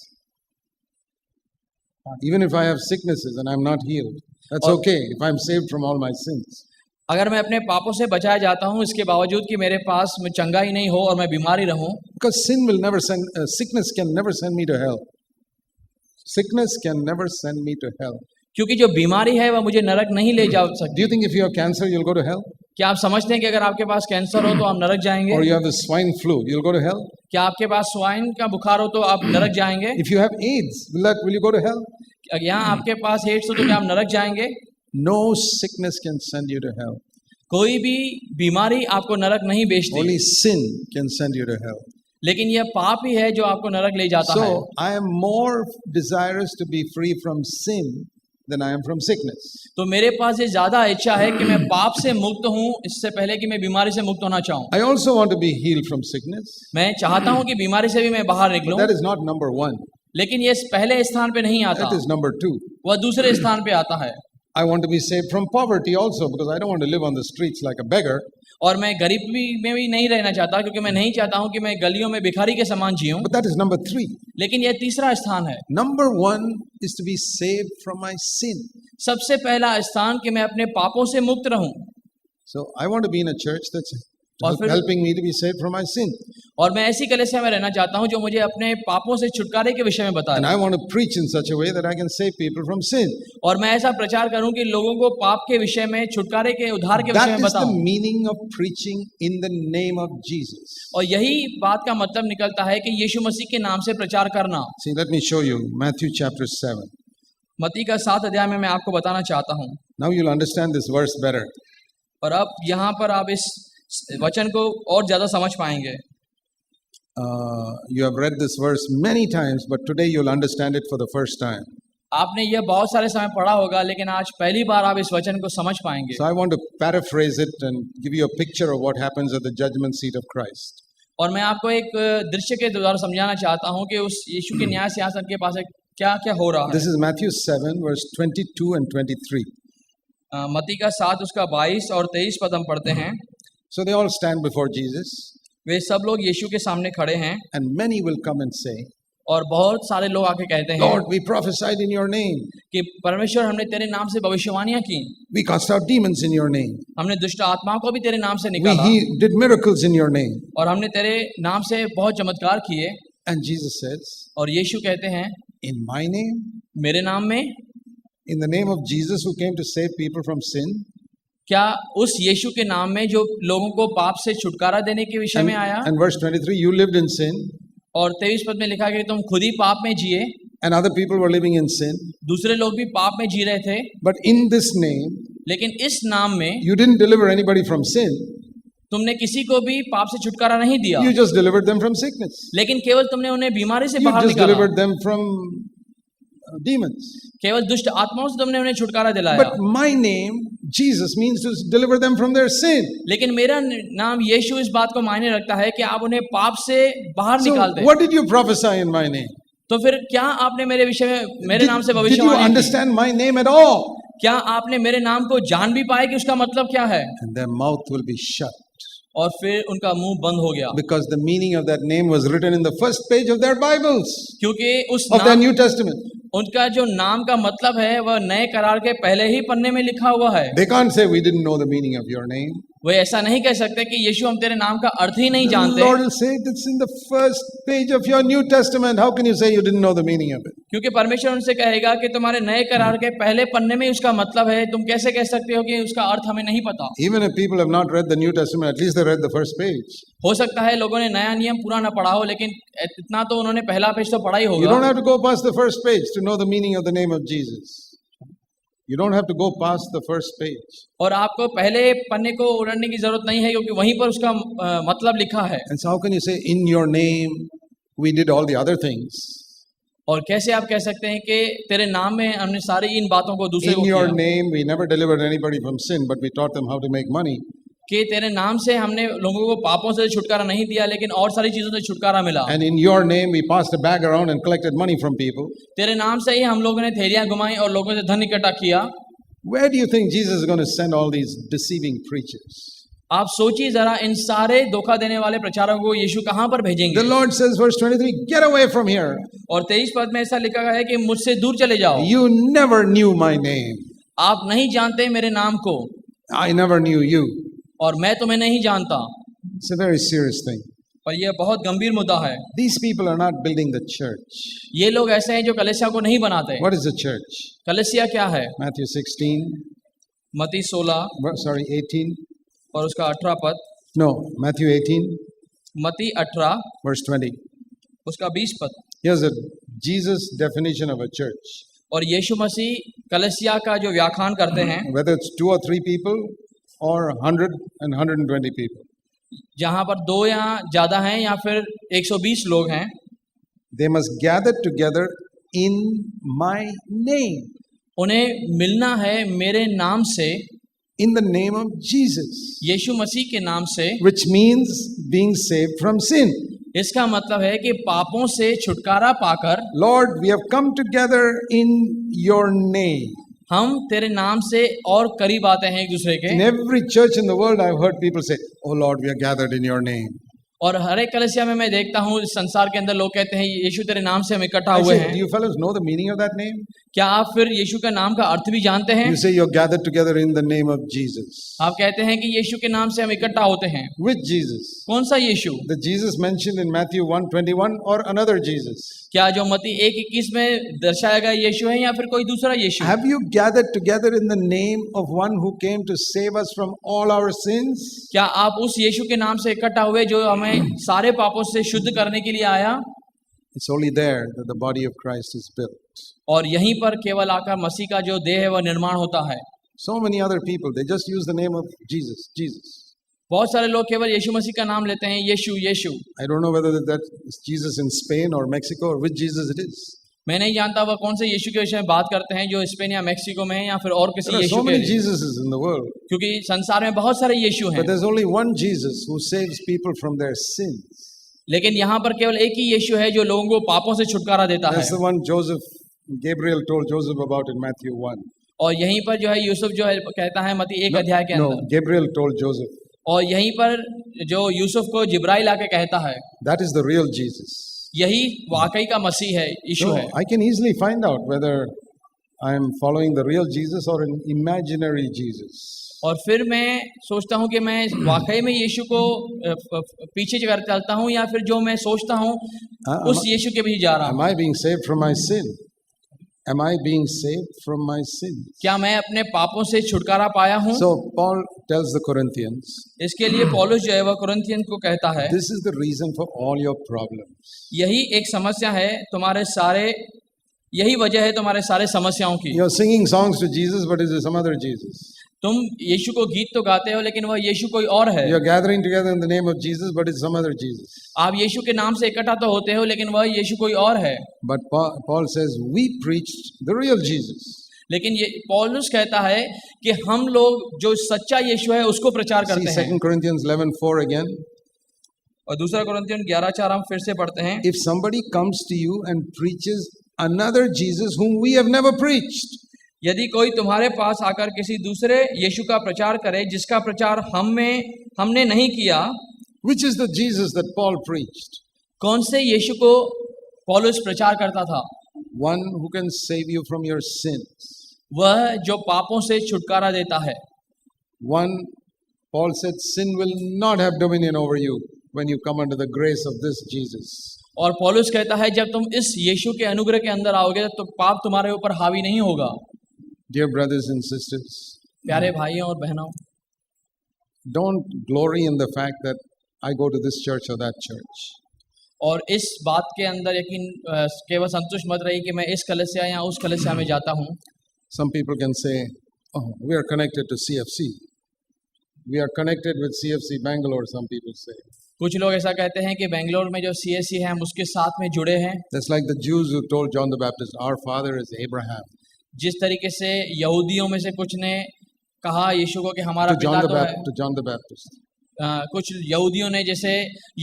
Even if I have sicknesses and I'm not healed, that's okay if I'm saved from all my sins. अगर मैं अपने पापों से बचाया जाता हूँ इसके बावजूद कि मेरे पास में चंगाई नहीं हो और मैं बीमारी रहूं, Because sickness can never send me to hell. Sickness can never send me to hell. क्योंकि जो बीमारी है वह मुझे नरक नहीं ले जा Do सकती। you think if you have cancer, you'll go to hell? क्या आप समझते हैं कि अगर आपके पास कैंसर हो तो आप नरक जाएंगे? Or you have the swine flu, you'll go to hell? क्या आपके पास स्वाइन का बुखार हो तो आप नरक जाएंगे? If you have AIDS, will you go to hell? यहाँ आपके पास एड्स हो तो क्या आप नरक जाएंगे? No sickness can send you to hell. कोई भी बीमारी आपको नरक नहीं भेजती, Only sin can send you to hell. लेकिन यह पाप ही है जो आपको नरक ले जाता है। So I am more desirous to be free from sin than I am from sickness. तो मेरे पास ये ज्यादा इच्छा है कि मैं पाप से मुक्त हूँ इससे पहले कि मैं बीमारी से मुक्त होना चाहूँ। I also want to be healed from sickness. मैं चाहता हूँ कि बीमारी से भी मैं बाहर निकलूं, That is not number one. लेकिन ये पहले स्थान पे नहीं आता, That is number two. वह दूसरे स्थान पे आता है। I want to be saved from poverty also because I don't want to live on the streets like a beggar. और मैं गरीबी में भी नहीं रहना चाहता क्योंकि मैं नहीं चाहता हूँ कि मैं गलियों में भिखारी के समान जीऊं। But that is number three. लेकिन यह तीसरा स्थान है। Number one is to be saved from my sin. सबसे पहला स्थान कि मैं अपने पापों से मुक्त रहूं। So I want to be in a church that's और फिर helping me to be saved from my sin. और मैं ऐसी कलीसिया में रहना चाहता हूं जो मुझे अपने पापों से छुटकारे के विषय में बताए। And I want to preach in such a way that I can save people from sin. और मैं ऐसा प्रचार करूं कि लोगों को पाप के विषय में, छुटकारे के उद्धार के विषय That में is the बताऊं। meaning of preaching in the name of Jesus. और यही बात का मतलब निकलता है कि यीशु मसीह के नाम से प्रचार करना। See, let me show you Matthew chapter 7. मत्ती का 7 अध्याय में मैं आपको बताना चाहता हूं। Now you'll understand this verse better. और अब यहाँ पर आप इस वचन को और ज्यादा समझ पाएंगे। You have read this verse many times, but today you'll understand it for the first time. आपने यह बहुत सारे समय पढ़ा होगा लेकिन आज पहली बार आप इस वचन को समझ पाएंगे। So I want to paraphrase it and give you a picture of what happens at the judgment seat of Christ. और मैं आपको एक दृश्य के द्वारा समझाना चाहता हूँ कि उस यीशु के न्याय सिंहासन के पास क्या क्या हो रहा है। This is Matthew 7, verse 22 and 23. मत्ती का 7 उसका 22 और 23 पद हम पढ़ते हैं। So they all stand before Jesus, वे सब लोग यीशु के सामने खड़े हैं and many will come and say, और बहुत सारे लोग आके कहते हैं Lord, we prophesied in your name. कि परमेश्वर हमने तेरे नाम से भविष्यवाणियां की, We cast out demons in your name. हमने दुष्ट आत्माओं को भी तेरे नाम से We निकाला did miracles in your name. और हमने तेरे नाम से बहुत चमत्कार किए। And Jesus says, और यीशु कहते हैं in my name, मेरे नाम में, in the name of Jesus who came to save people from sin. क्या उस यीशु के नाम में जो लोगों को पाप से छुटकारा देने के विषय में आया। And verse 23, you lived in sin, और 23 पद में लिखा कि तुम खुद ही पाप में जिए, and other people were living in sin. दूसरे लोग भी पाप में जी रहे थे, But in this name, लेकिन इस नाम में you didn't deliver anybody from sin. तुमने किसी को भी पाप से छुटकारा नहीं दिया, You just delivered them from sickness. लेकिन केवल तुमने उन्हें बीमारी से You बाहर just निकाला, delivered them from demons. केवल दुष्ट आत्माओं से तुमने उन्हें छुटकारा दिलाया। But my name, Jesus, means to deliver them from their sin. लेकिन मेरा नाम यीशु इस बात को मायने रखता है कि आप उन्हें पाप से बाहर So निकाल दें। what did you prophesy in my name? तो फिर क्या आपने मेरे विषय में, मेरे नाम से Did you भविष्यवाणी की? understand my name at all? क्या आपने मेरे नाम को जान भी पाए कि उसका मतलब क्या है? And their mouth will be shut. और फिर उनका मुंह बंद हो गया, Because the meaning of that name was written in the first page of their Bibles, क्योंकि उस of their नाम, New Testament. उनका जो नाम का मतलब है वह नए करार के पहले ही पन्ने में लिखा हुआ है। They can't say we didn't know the meaning of your name. वे ऐसा नहीं कह सकते कि यीशु हम तेरे नाम का अर्थ ही नहीं The जानते, Lord will say it's in the first page of your New Testament. How can you say you didn't know the meaning of it? क्योंकि परमेश्वर उनसे कहेगा कि तुम्हारे नए करार के पहले पन्ने में उसका मतलब है, तुम कैसे कह सकते हो कि उसका अर्थ हमें नहीं पता। Even if people have not read the New Testament, at least they read the first page. हो सकता है लोगों ने नया नियम पूरा न पढ़ा हो, लेकिन इतना तो उन्होंने पहला पेज तो पढ़ा ही You don't होगा। have to go past the first page to know the meaning of the name of Jesus. You don't have to go past the first page. और आपको पहले पन्ने को उड़ने की जरूरत नहीं है क्योंकि वहीं पर उसका मतलब लिखा है। And so how can you say, in your name, we did all the other things? और कैसे आप कह सकते हैं कि तेरे नाम में हमने सारी इन बातों को दूसरे को In your किया, name, we never delivered anybody from sin, but we taught them how to make money. कि तेरे नाम से हमने लोगों को पापों से छुटकारा नहीं दिया लेकिन और सारी चीजों से छुटकारा मिला। And in your name, we passed a bag around and collected money from people. तेरे नाम से ही हम लोगों ने थैलियां घुमाई और लोगों से धन इकट्ठा किया। Where do you think Jesus is going to send all these deceiving preachers? आप सोचिए जरा, इन सारे धोखा देने वाले प्रचारकों को यीशु कहां पर भेजेंगे? The Lord says, verse 23, get away from here. और 23 पद में ऐसा लिखा गया है कि मुझसे दूर चले जाओ, You never knew my name. आप नहीं जानते मेरे नाम को। I never knew you. और मैं तुम्हें नहीं जानता। It's a very serious thing. पर यह बहुत गंभीर मुद्दा है। These people are not building the church. ये लोग ऐसे हैं जो कलीसिया को नहीं बनाते। What is the church? कलीसिया क्या है? Matthew 16, मत्ती 16 18. और उसका 18 पद, No, Matthew 18, मत्ती 18 verse 20. उसका 20 पद। Here's a Jesus definition of a church. और यीशु मसीह कलीसिया का जो व्याख्यान करते हैं, Whether it's 2 or 3 people or 100 and 120 people. जहाँ पर 2 या ज्यादा हैं या फिर 120 लोग हैं, They must gather together in my name. उन्हें मिलना है मेरे नाम से, In the name of Jesus. यीशु मसीह के नाम से। Which means being saved from sin. इसका मतलब है कि पापों से छुटकारा पाकर Lord, we have come together in your name. हम तेरे नाम से और करीब आते हैं एक दूसरे के। In every church in the world, I've heard people say, "Oh Lord, we are gathered in your name." और हर एक कलीसिया में मैं देखता हूँ इस संसार के अंदर लोग कहते हैं यीशु तेरे नाम से हम इकट्ठा I हुए say, हैं। do you fellows know the meaning of that name? क्या आप फिर यीशु का नाम का अर्थ भी जानते हैं? You say you're gathered together in the name of Jesus. आप कहते हैं कि यीशु के नाम से हम इकट्ठा होते हैं। Which Jesus? कौन सा यीशु? The Jesus mentioned in Matthew 1:21 or another Jesus? क्या जो मत्ती 1:21 में दर्शाया गया यीशु है या फिर कोई दूसरा यीशु? Have you gathered together in the name of one who came to save us from all our sins? क्या आप उस यीशु के नाम से इकट्ठा हुए जो हमें सारे पापों से शुद्ध करने के लिए आया? It's only there that the body of Christ is built. और यहीं पर केवल आकर मसीह का जो देह है वह निर्माण होता है। So many other people, they just use the name of Jesus, Jesus. बहुत सारे लोग केवल यीशु मसीह का नाम लेते हैं, यीशु यीशु। I don't know whether that is Jesus in Spain or Mexico or which Jesus it is. मैं नहीं जानता वह कौन से यीशु के विषय में बात करते हैं, जो स्पेन या मेक्सिको में है या फिर और किसी There are यीशु so के many लिए। Jesuses in the world, क्योंकि संसार में बहुत सारे यीशु हैं, but there's only one Jesus who saves people from their sins. लेकिन यहाँ पर केवल एक ही यीशु है जो लोगों को पापों से छुटकारा देता है। That's the one Gabriel told Joseph about in Matthew 1. और यहीं पर जो है यूसुफ जो है कहता है मत्ती 1 अध्याय के No, अंदर, Gabriel told Joseph. और यहीं पर जो यूसुफ को जिब्राइल आके कहता है, That is the real Jesus. यही वाकई का मसीह है, यीशु So है। I can easily find out whether I am following the real Jesus or an imaginary Jesus. और फिर मैं सोचता हूँ कि मैं वाकई में यीशु को पीछे चलता हूँ या फिर जो मैं सोचता हूँ उस यीशु के पीछे जा रहा Am हूँ। I being saved from my sin? Am I being saved from my sin? क्या मैं अपने पापों से छुटकारा पाया हूँ? So Paul tells the Corinthians, इसके लिए पौलुस जो है वह कुरिन्थियन को कहता है, this is the reason for all your problems. यही एक समस्या है तुम्हारे सारे, यही वजह है तुम्हारे सारे समस्याओं की। You're singing songs to Jesus, but is there some other Jesus? तुम यीशु को गीत तो गाते हो लेकिन वह यीशु कोई और है। You're gathering together in the name of Jesus, but it's some other Jesus. आप यीशु के नाम से इकट्ठा तो होते हो लेकिन वह यीशु कोई और है। But Paul says, we preached the real Jesus. लेकिन ये पौलुस कहता है कि हम लोग जो सच्चा यीशु है उसको प्रचार See करते हैं। 2 Corinthians 11:4 again. और दूसरा कुरिन्थियन 11:4 हम फिर से पढ़ते हैं। If somebody comes to you and preaches another Jesus whom we have never preached, यदि कोई तुम्हारे पास आकर किसी दूसरे यीशु का प्रचार करे जिसका प्रचार हमने नहीं किया, which is the Jesus that Paul preached? कौन से यीशु को पौलुस प्रचार करता था? One who can save you from your sins. वह जो पापों से छुटकारा देता है। One, Paul said, sin will not have dominion over you when you come under the grace of this Jesus. और पौलुस कहता है जब तुम इस यीशु के अनुग्रह के अंदर आओगे तो पाप तुम्हारे ऊपर हावी नहीं होगा। Dear brothers and sisters, प्यारे भाइयों और बहनों, don't glory in the fact that I go to this church or that church. और इस बात के अंदर यकीन केवल संतुष्ट मत रही कि मैं इस कलीसिया या उस कलीसिया में जाता हूँ। Some people can say, oh, we are connected to CFC. We are connected with CFC Bangalore, some people say. कुछ लोग ऐसा कहते हैं कि बेंगलोर में जो CSC है हम उसके साथ में जुड़े हैं। That's like the Jews who told John the Baptist, our father is Abraham. जिस तरीके से यहूदियों में से कुछ ने कहा यीशु को कि हमारा पिता तो है, To John the Baptist. कुछ यहूदियों ने जैसे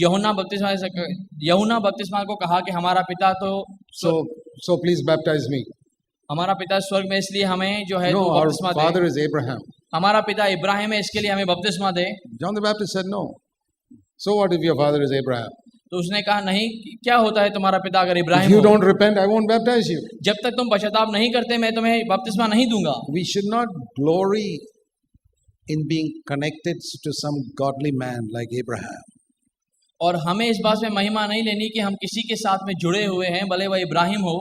यूहन्ना बपतिस्मा को कहा कि हमारा पिता तो So please baptize me. हमारा पिता स्वर्ग में इसलिए हमें जो है No, our बपतिस्मा दे। father is Abraham. हमारा पिता इब्राहिम है इसके लिए हमें बपतिस्मा दे। John the Baptist said no. So what if your father is Abraham? तो उसने कहा नहीं, क्या होता है तुम्हारा पिता अगर If इब्राहिम you हो? don't repent, I won't baptize you. जब तक तुम पश्चाताप नहीं करते मैं तुम्हें बपतिस्मा नहीं दूंगा। We should not glory in being connected to some godly man like Abraham. और हमें इस बात में महिमा नहीं लेनी कि हम किसी के साथ में जुड़े हुए हैं, भले वह इब्राहिम हो।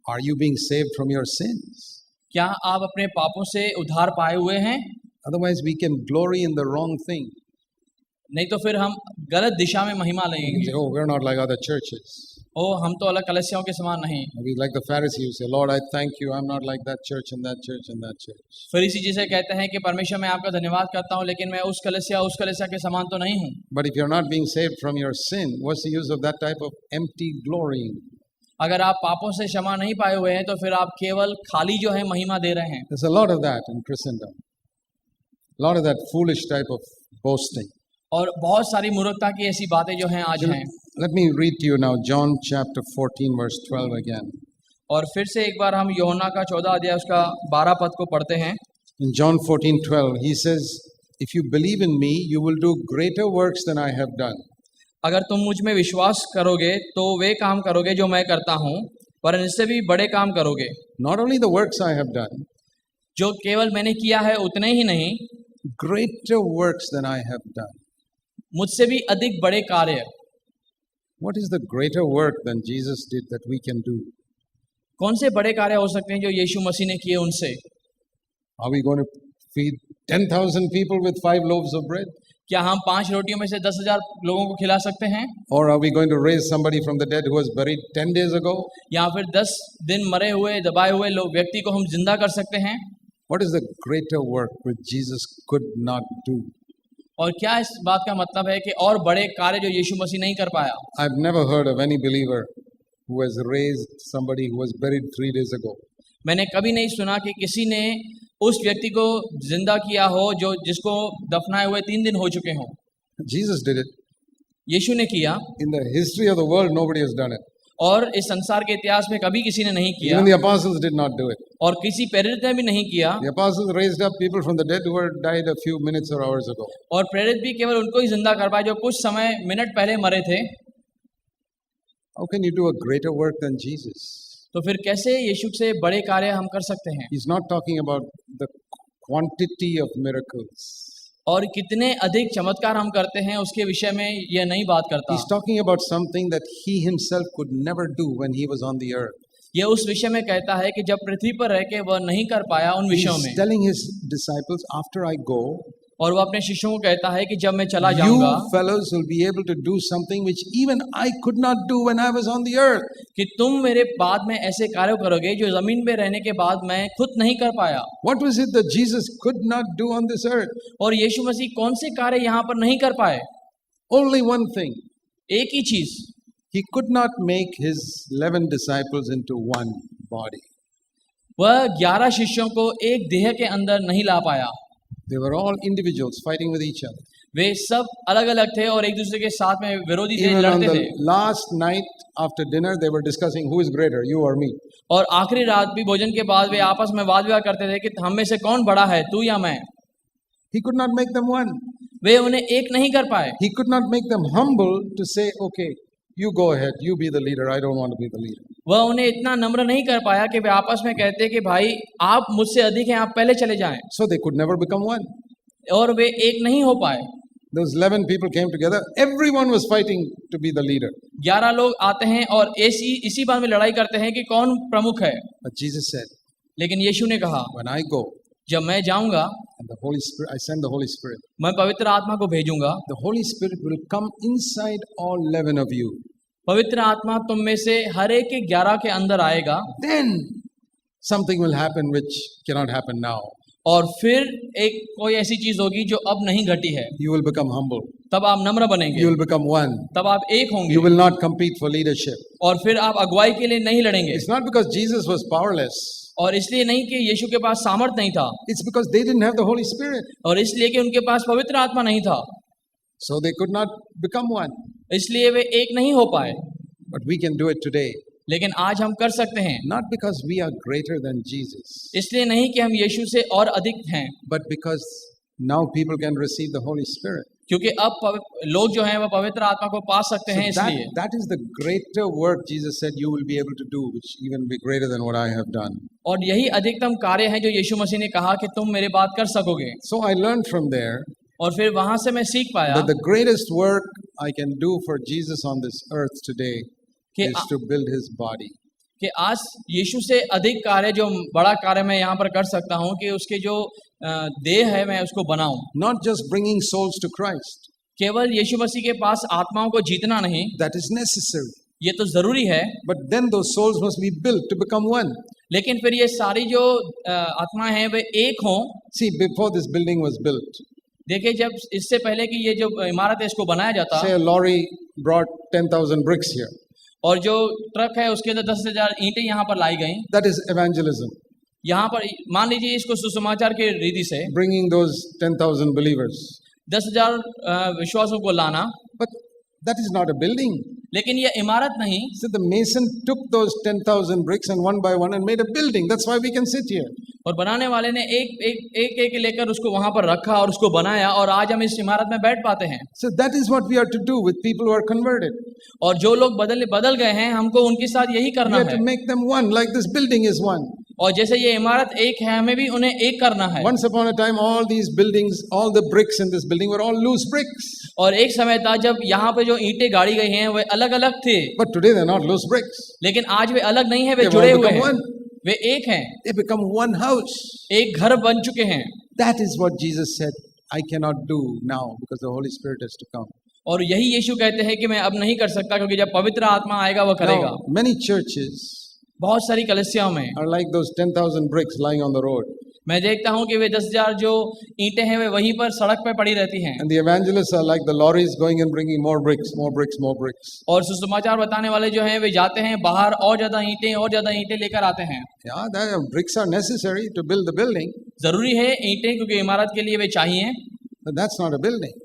Are you being saved from your sins? क्या आप अपने पापों से उद्धार पाए हुए हैं? Otherwise, we can glory in the wrong thing. नहीं तो फिर हम गलत दिशा में महिमा We लेंगे। say, oh, we're not like other churches. ओ हम तो अलग कलीसियाओं के समान नहीं। Maybe like the Pharisees who say, Lord, I thank you. I'm not like that church and that church and that church. फरीसी जिसे कहते हैं कि परमेश्वर मैं आपका धन्यवाद करता हूँ, लेकिन मैं उस कलीसिया के समान तो नहीं हूँ। But if you're not being saved from your sin, what's the use of that type of empty glorying? अगर आप पापों से क्षमा नहीं पाए हुए हैं तो फिर आप केवल खाली जो है महिमा दे रहे हैं। There's a lot of that in Christendom. A lot of that foolish type of boasting. और बहुत सारी मूर्खता की ऐसी बातें जो हैं आज हैं। Let me read to you now John chapter 14 verse 12 again. और फिर से एक बार हम यूहन्ना का 14 अध्याय उसका 12 पद को पढ़ते हैं। In John 14:12, he says, if you believe in me, you will do greater works than I have done. अगर तुम मुझ में विश्वास करोगे तो वे काम करोगे जो मैं करता हूँ, पर इससे भी बड़े काम करोगे। Not only the works I have done, जो केवल मैंने किया है उतने ही नहीं, greater works than I have done. मुझसे भी अधिक बड़े कार्य। What is the greater work than Jesus did that we can do? कौन से बड़े कार्य हो सकते हैं जो यीशु मसीह ने किए उनसे? Are we going to feed 10,000 people with 5 loaves of bread? क्या हम 5 रोटियों में से 10,000 लोगों को खिला सकते हैं? Or are we going to raise somebody from the dead who was buried 10 days ago? या फिर 10 दिन मरे हुए दबाए हुए लोग व्यक्ति को हम जिंदा कर सकते हैं? What is the greater work which Jesus could not do? और क्या इस बात का मतलब है कि और बड़े कार्य जो यीशु मसीह नहीं कर पाया? I've never heard of any believer who has raised somebody who was buried 3 days ago. मैंने कभी नहीं सुना कि किसी ने उस व्यक्ति को जिंदा किया हो जो जिसको दफनाए हुए 3 दिन हो चुके हों। Jesus did it. यीशु ने किया। In the history of the world, nobody has done it. और इस संसार के इतिहास में कभी किसी ने नहीं किया। Even the apostles did not do it. और किसी प्रेरित ने भी नहीं किया। The apostles raised up people from the dead who were died a few minutes or hours ago. और प्रेरित भी केवल उनको ही जिंदा कर पाए जो कुछ समय मिनट पहले मरे थे। How can you do a greater work than Jesus? तो फिर कैसे यीशु से बड़े कार्य हम कर सकते हैं? He's not talking about the quantity of miracles. और कितने अधिक चमत्कार हम करते हैं उसके विषय में यह नहीं बात करता। He's talking about something that he himself could never do when he was on the earth. यह उस विषय में कहता है कि जब पृथ्वी पर रह के वह नहीं कर पाया उन विषयों में। He's telling his disciples, after I go, और वो अपने शिष्यों को कहता है कि जब मैं चला जाऊंगा, you fellows will be able to do something which even I could not do when I was on the earth. कि तुम मेरे बाद में ऐसे कार्य करोगे जो जमीन में रहने के बाद मैं खुद नहीं कर पाया। What was it that Jesus could not do on this earth? और यीशु मसीह कौन से कार्य यहाँ पर नहीं कर पाए? Only one thing. एक ही चीज। He could not make his 11 disciples into one body. वह 11 शिष्यों को एक देह के अंदर नहीं ला पाया। They were all individuals fighting with each other. वे सब अलग अलग थे और एक दूसरे के साथ में विरोधी थे, Even on लड़ते the थे। last night after dinner, they were discussing who is greater, you or me. और आखिरी रात भी भोजन के बाद वे आपस में वाद विवाद करते थे कि हम में से कौन बड़ा है, तू या मैं। He could not make them one. वे उन्हें एक नहीं कर पाए। He could not make them humble to say, okay, you go ahead, you be the leader, I don't want to be the leader. वह उन्हें इतना नम्र नहीं कर पाया कि वे आपस में कहते कि भाई आप मुझसे अधिक हैं, आप पहले चले जाएं। So they could never become one. और वे एक नहीं हो पाए। Those 11 people came together, everyone was fighting to be the leader. 11 लोग आते हैं और इसी बात में लड़ाई करते हैं कि कौन प्रमुख है। But Jesus said, लेकिन यीशु ने कहा, when I go, जब मैं जाऊंगा, and the Holy Spirit, I send the Holy Spirit. मैं पवित्र आत्मा को भेजूंगा। The Holy Spirit will come inside all 11 of you. पवित्र आत्मा तुम में से हर एक के 11 के अंदर आएगा। Then something will happen which cannot happen now. और फिर एक कोई ऐसी चीज होगी जो अब नहीं घटी है। You will become humble. तब आप नम्र बनेंगे। You will become one. तब आप एक होंगे। You will not compete for leadership. और फिर आप अगुवाई के लिए नहीं लड़ेंगे। It's not because Jesus was powerless. और इसलिए नहीं कि यीशु के पास सामर्थ नहीं था। It's because they didn't have the Holy Spirit. और इसलिए कि उनके पास पवित्र आत्मा नहीं था। So they could not become one. इसलिए वे एक नहीं हो पाए। But we can do it today. लेकिन आज हम कर सकते हैं। Not because we are greater than Jesus. इसलिए नहीं कि हम यीशु से और अधिक हैं। But because now people can receive the Holy Spirit. क्योंकि अब लोग जो हैं वह पवित्र आत्मा को पा सकते हैं। इसलिए that is the greater work Jesus said you will be able to do, which even be greater than what I have done. और यही अधिकतम कार्य है जो यीशु मसीह ने कहा कि तुम मेरे बात कर सकोगे। So I learned from there और फिर वहां से मैं सीख पाया that the greatest work I can do for Jesus on this earth today कि is to build his body. कि आज यीशु से अधिक कार्य, जो बड़ा कार्य मैं यहाँ पर कर सकता हूँ कि उसके जो देह है मैं उसको बनाऊं। Not just bringing souls to Christ. केवल यीशु मसीह के पास आत्माओं को जीतना नहीं, That is necessary. ये तो जरूरी है, But then those souls must be built to become one. लेकिन फिर ये सारी जो आत्माएं हैं वे एक हों। See, before this building was built, देखिए, जब इससे पहले कि ये जो इमारत है इसको बनाया जाता, say a lorry brought 10,000 bricks here. और जो ट्रक है उसके अंदर 10,000 ईंटें यहाँ पर लाई गई। That is evangelism. यहाँ पर मान लीजिए इसको सुसमाचार के रीति से Bringing those 10,000 believers. 10,000 विश्वासों को लाना, But that is not a building. लेकिन ये इमारत नहीं। So the mason took those 10,000 bricks and one by one and made a building. That's why we can sit here. और बनाने वाले ने एक लेकर उसको वहां पर रखा और उसको बनाया, और आज हम इस इमारत में बैठ पाते हैं। So that is what we are to do with people who are converted. और जो लोग बदल गए हैं, हमको उनके साथ यही We करना have है। to make them one, like this building is one. और जैसे ये इमारत एक है, हमें भी उन्हें एक करना है। Once upon a time, all these buildings, all the bricks in this building were all loose bricks. और एक समय था जब यहाँ पे जो ईंटें गाड़ी गई हैं वे अलग अलग थे, But today they're not loose bricks. लेकिन आज वे अलग नहीं है, वे They've जुड़े all हुए become हैं, one. वे एक हैं, They become one house. एक घर बन चुके हैं। That is what Jesus said, I cannot do now because the Holy Spirit has to come. और यही यीशु कहते हैं कि मैं अब नहीं कर सकता, क्योंकि जब पवित्र आत्मा आएगा वो करेगा। Now, many churches बहुत सारी कलीसियाओं में are like those 10,000 bricks lying on the road. मैं देखता हूँ कि वे 10,000 जो ईंटें हैं वे वहीं पर सड़क पे पड़ी रहती हैं, And the evangelists are like the lorries going and bringing more bricks, more bricks, more bricks. और सुसमाचार बताने वाले जो हैं वे जाते हैं बाहर और ज्यादा ईंटें लेकर आते हैं। Yeah, that bricks are necessary to build the building, जरूरी है ईंटें, क्योंकि इमारत के लिए वे चाहिए, but that's not a building.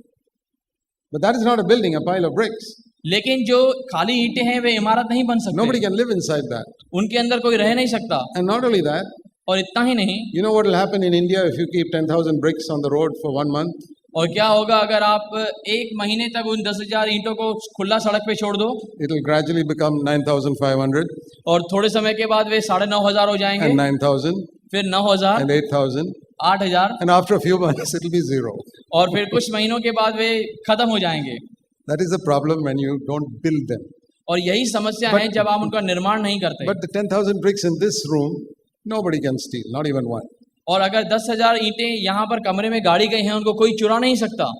But that is not a building, a pile of bricks. लेकिन जो खाली ईंटें हैं वे इमारत नहीं बन Nobody सकते, can live inside that. उनके अंदर कोई रह नहीं सकता। And not only that, और इतना ही नहीं, you know what will happen in India if you keep 10,000 bricks on the road for 1 month? और क्या होगा अगर आप एक महीने तक उन 10,000 ईंटों को खुला सड़क पे छोड़ दो, It will gradually become 9,500 और थोड़े समय के बाद वे 9,500 हो जाएंगे, and 9,000 फिर 9,000, and 8,000, 8,000, and after a few months it will be zero. और फिर कुछ महीनों के बाद वे खत्म हो जाएंगे। That is the problem when you don't build them. और यही समस्या है जब आप उनका निर्माण नहीं करते। But the 10,000 bricks in this room, nobody can steal, not even one. और अगर 10,000 ईंटें यहाँ पर कमरे में गाड़ी गई हैं, उनको कोई चुरा नहीं सकता।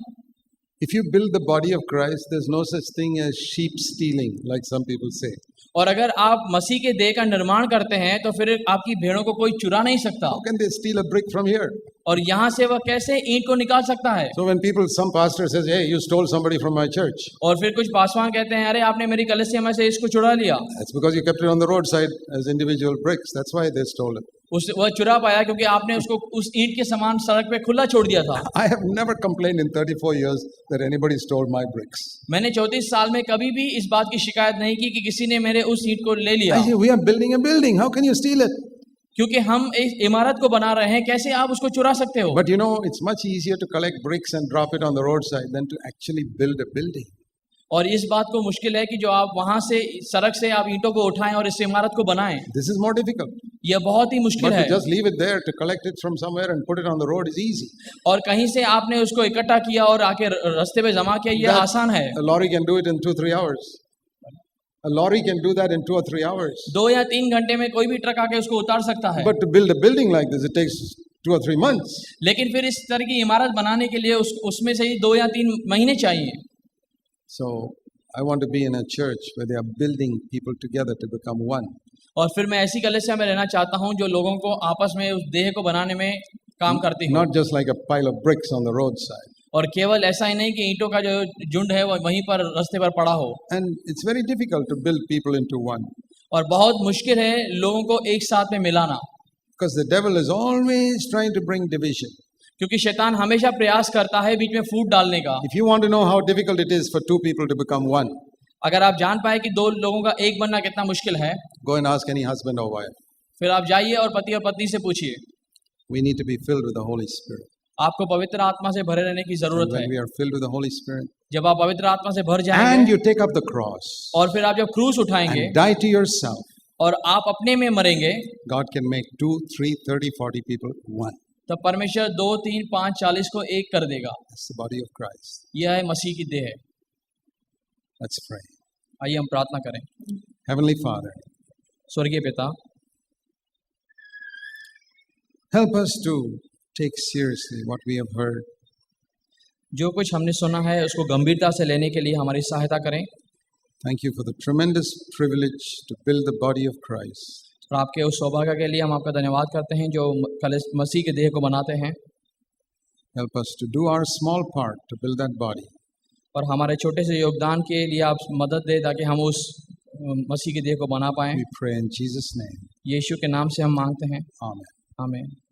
If you build the body of Christ, there's no such thing as sheep stealing, like some people say. और अगर आप मसीह के देह का निर्माण करते हैं तो फिर आपकी भेड़ों को कोई चुरा नहीं सकता। How can they steal a brick from here? और यहाँ से वह कैसे ईंट को निकाल सकता है? So when some pastor says, hey, you stole somebody from my church, और फिर कुछ पासवान कहते हैं, अरे आपने मेरी कलीसिया में से इसको चुरा लिया। that's because you kept it on the roadside as individual bricks. That's why they stole it. वह चुरा पाया क्योंकि आपने उसको उस ईंट के समान सड़क पे खुला छोड़ दिया था। I have never complained in 34 years that anybody stole my bricks. मैंने 34 साल में कभी भी इस बात की शिकायत नहीं की कि किसी ने मेरे उस ईंट को ले लिया। I say, we are building a building. How can you steal it? क्योंकि हम इस इमारत को बना रहे हैं, कैसे आप उसको चुरा सकते हो? But you know, it's much easier to collect bricks and drop it on the roadside than to actually build a building. और इस बात को मुश्किल है कि जो आप वहां से सड़क से आप ईंटों को उठाएं और इस इमारत को बनाएं, This is more difficult. यह बहुत ही मुश्किल But है। to just leave it there, to collect it from somewhere and put it on the road is easy. और कहीं से आपने उसको इकट्ठा किया और आके रास्ते पे जमा किया, यह आसान है। A lorry can do it in 2-3 hours. A lorry can do that in 2 or 3 hours. 2 या 3 घंटे में कोई भी ट्रक आके उसको उतार सकता है। But to build a building like this, it takes 2 or 3 months. लेकिन फिर इस तरह की इमारत बनाने के लिए उसमें से ही 2 या 3 महीने चाहिए। So I want to be in a church where they are building people together to become one. और फिर मैं ऐसी कलीसिया में रहना चाहता हूँ जो लोगों को आपस में उस देह को बनाने में काम करती हो। Not just like a pile of bricks on the roadside. और केवल ऐसा ही नहीं कि ईंटों का जो झुंड है वो वहीं पर रास्ते पर पड़ा हो। And it's very difficult to build people into one. और बहुत मुश्किल है लोगों को एक साथ में मिलाना, Because the devil is always trying to bring division. क्योंकि शैतान हमेशा प्रयास करता है बीच में फूट डालने का। If you want to know how difficult it is for 2 people to become one, अगर आप जान पाए कि 2 लोगों का एक बनना कितना मुश्किल है, go and ask any husband or wife. फिर आप जाइए और पति और पत्नी से पूछिए। We need to be filled with the Holy Spirit. आपको पवित्र आत्मा से भरे रहने की And जरूरत है। when we are filled with the Holy Spirit, जब आप पवित्र आत्मा से भर and जाएंगे you take up the cross और फिर आप जब क्रूस उठाएंगे and die to yourself, और आप अपने में मरेंगे, God can make 2, 3, 30, 40 people one. तो परमेश्वर 2, 3, 5, 40 को एक कर देगा। That's the body of Christ. यह है मसीह की देह। Let's pray. आइए हम प्रार्थना करें। Heavenly Father, स्वर्गीय पिता, help us to take seriously what we have heard. जो कुछ हमने सुना है उसको गंभीरता से लेने के लिए हमारी सहायता करें। Thank you for the tremendous privilege to build the body of Christ. और आपके उस सौभाग्य के लिए हम आपका धन्यवाद करते हैं जो मसीह के देह को बनाते हैं। Help us to do our small part to build that body. और हमारे छोटे से योगदान के लिए आप मदद दें ताकि हम उस मसीह के देह को बना पाएं। We pray in Jesus' name. यीशु के नाम से हम मांगते हैं, Amen. आमीन।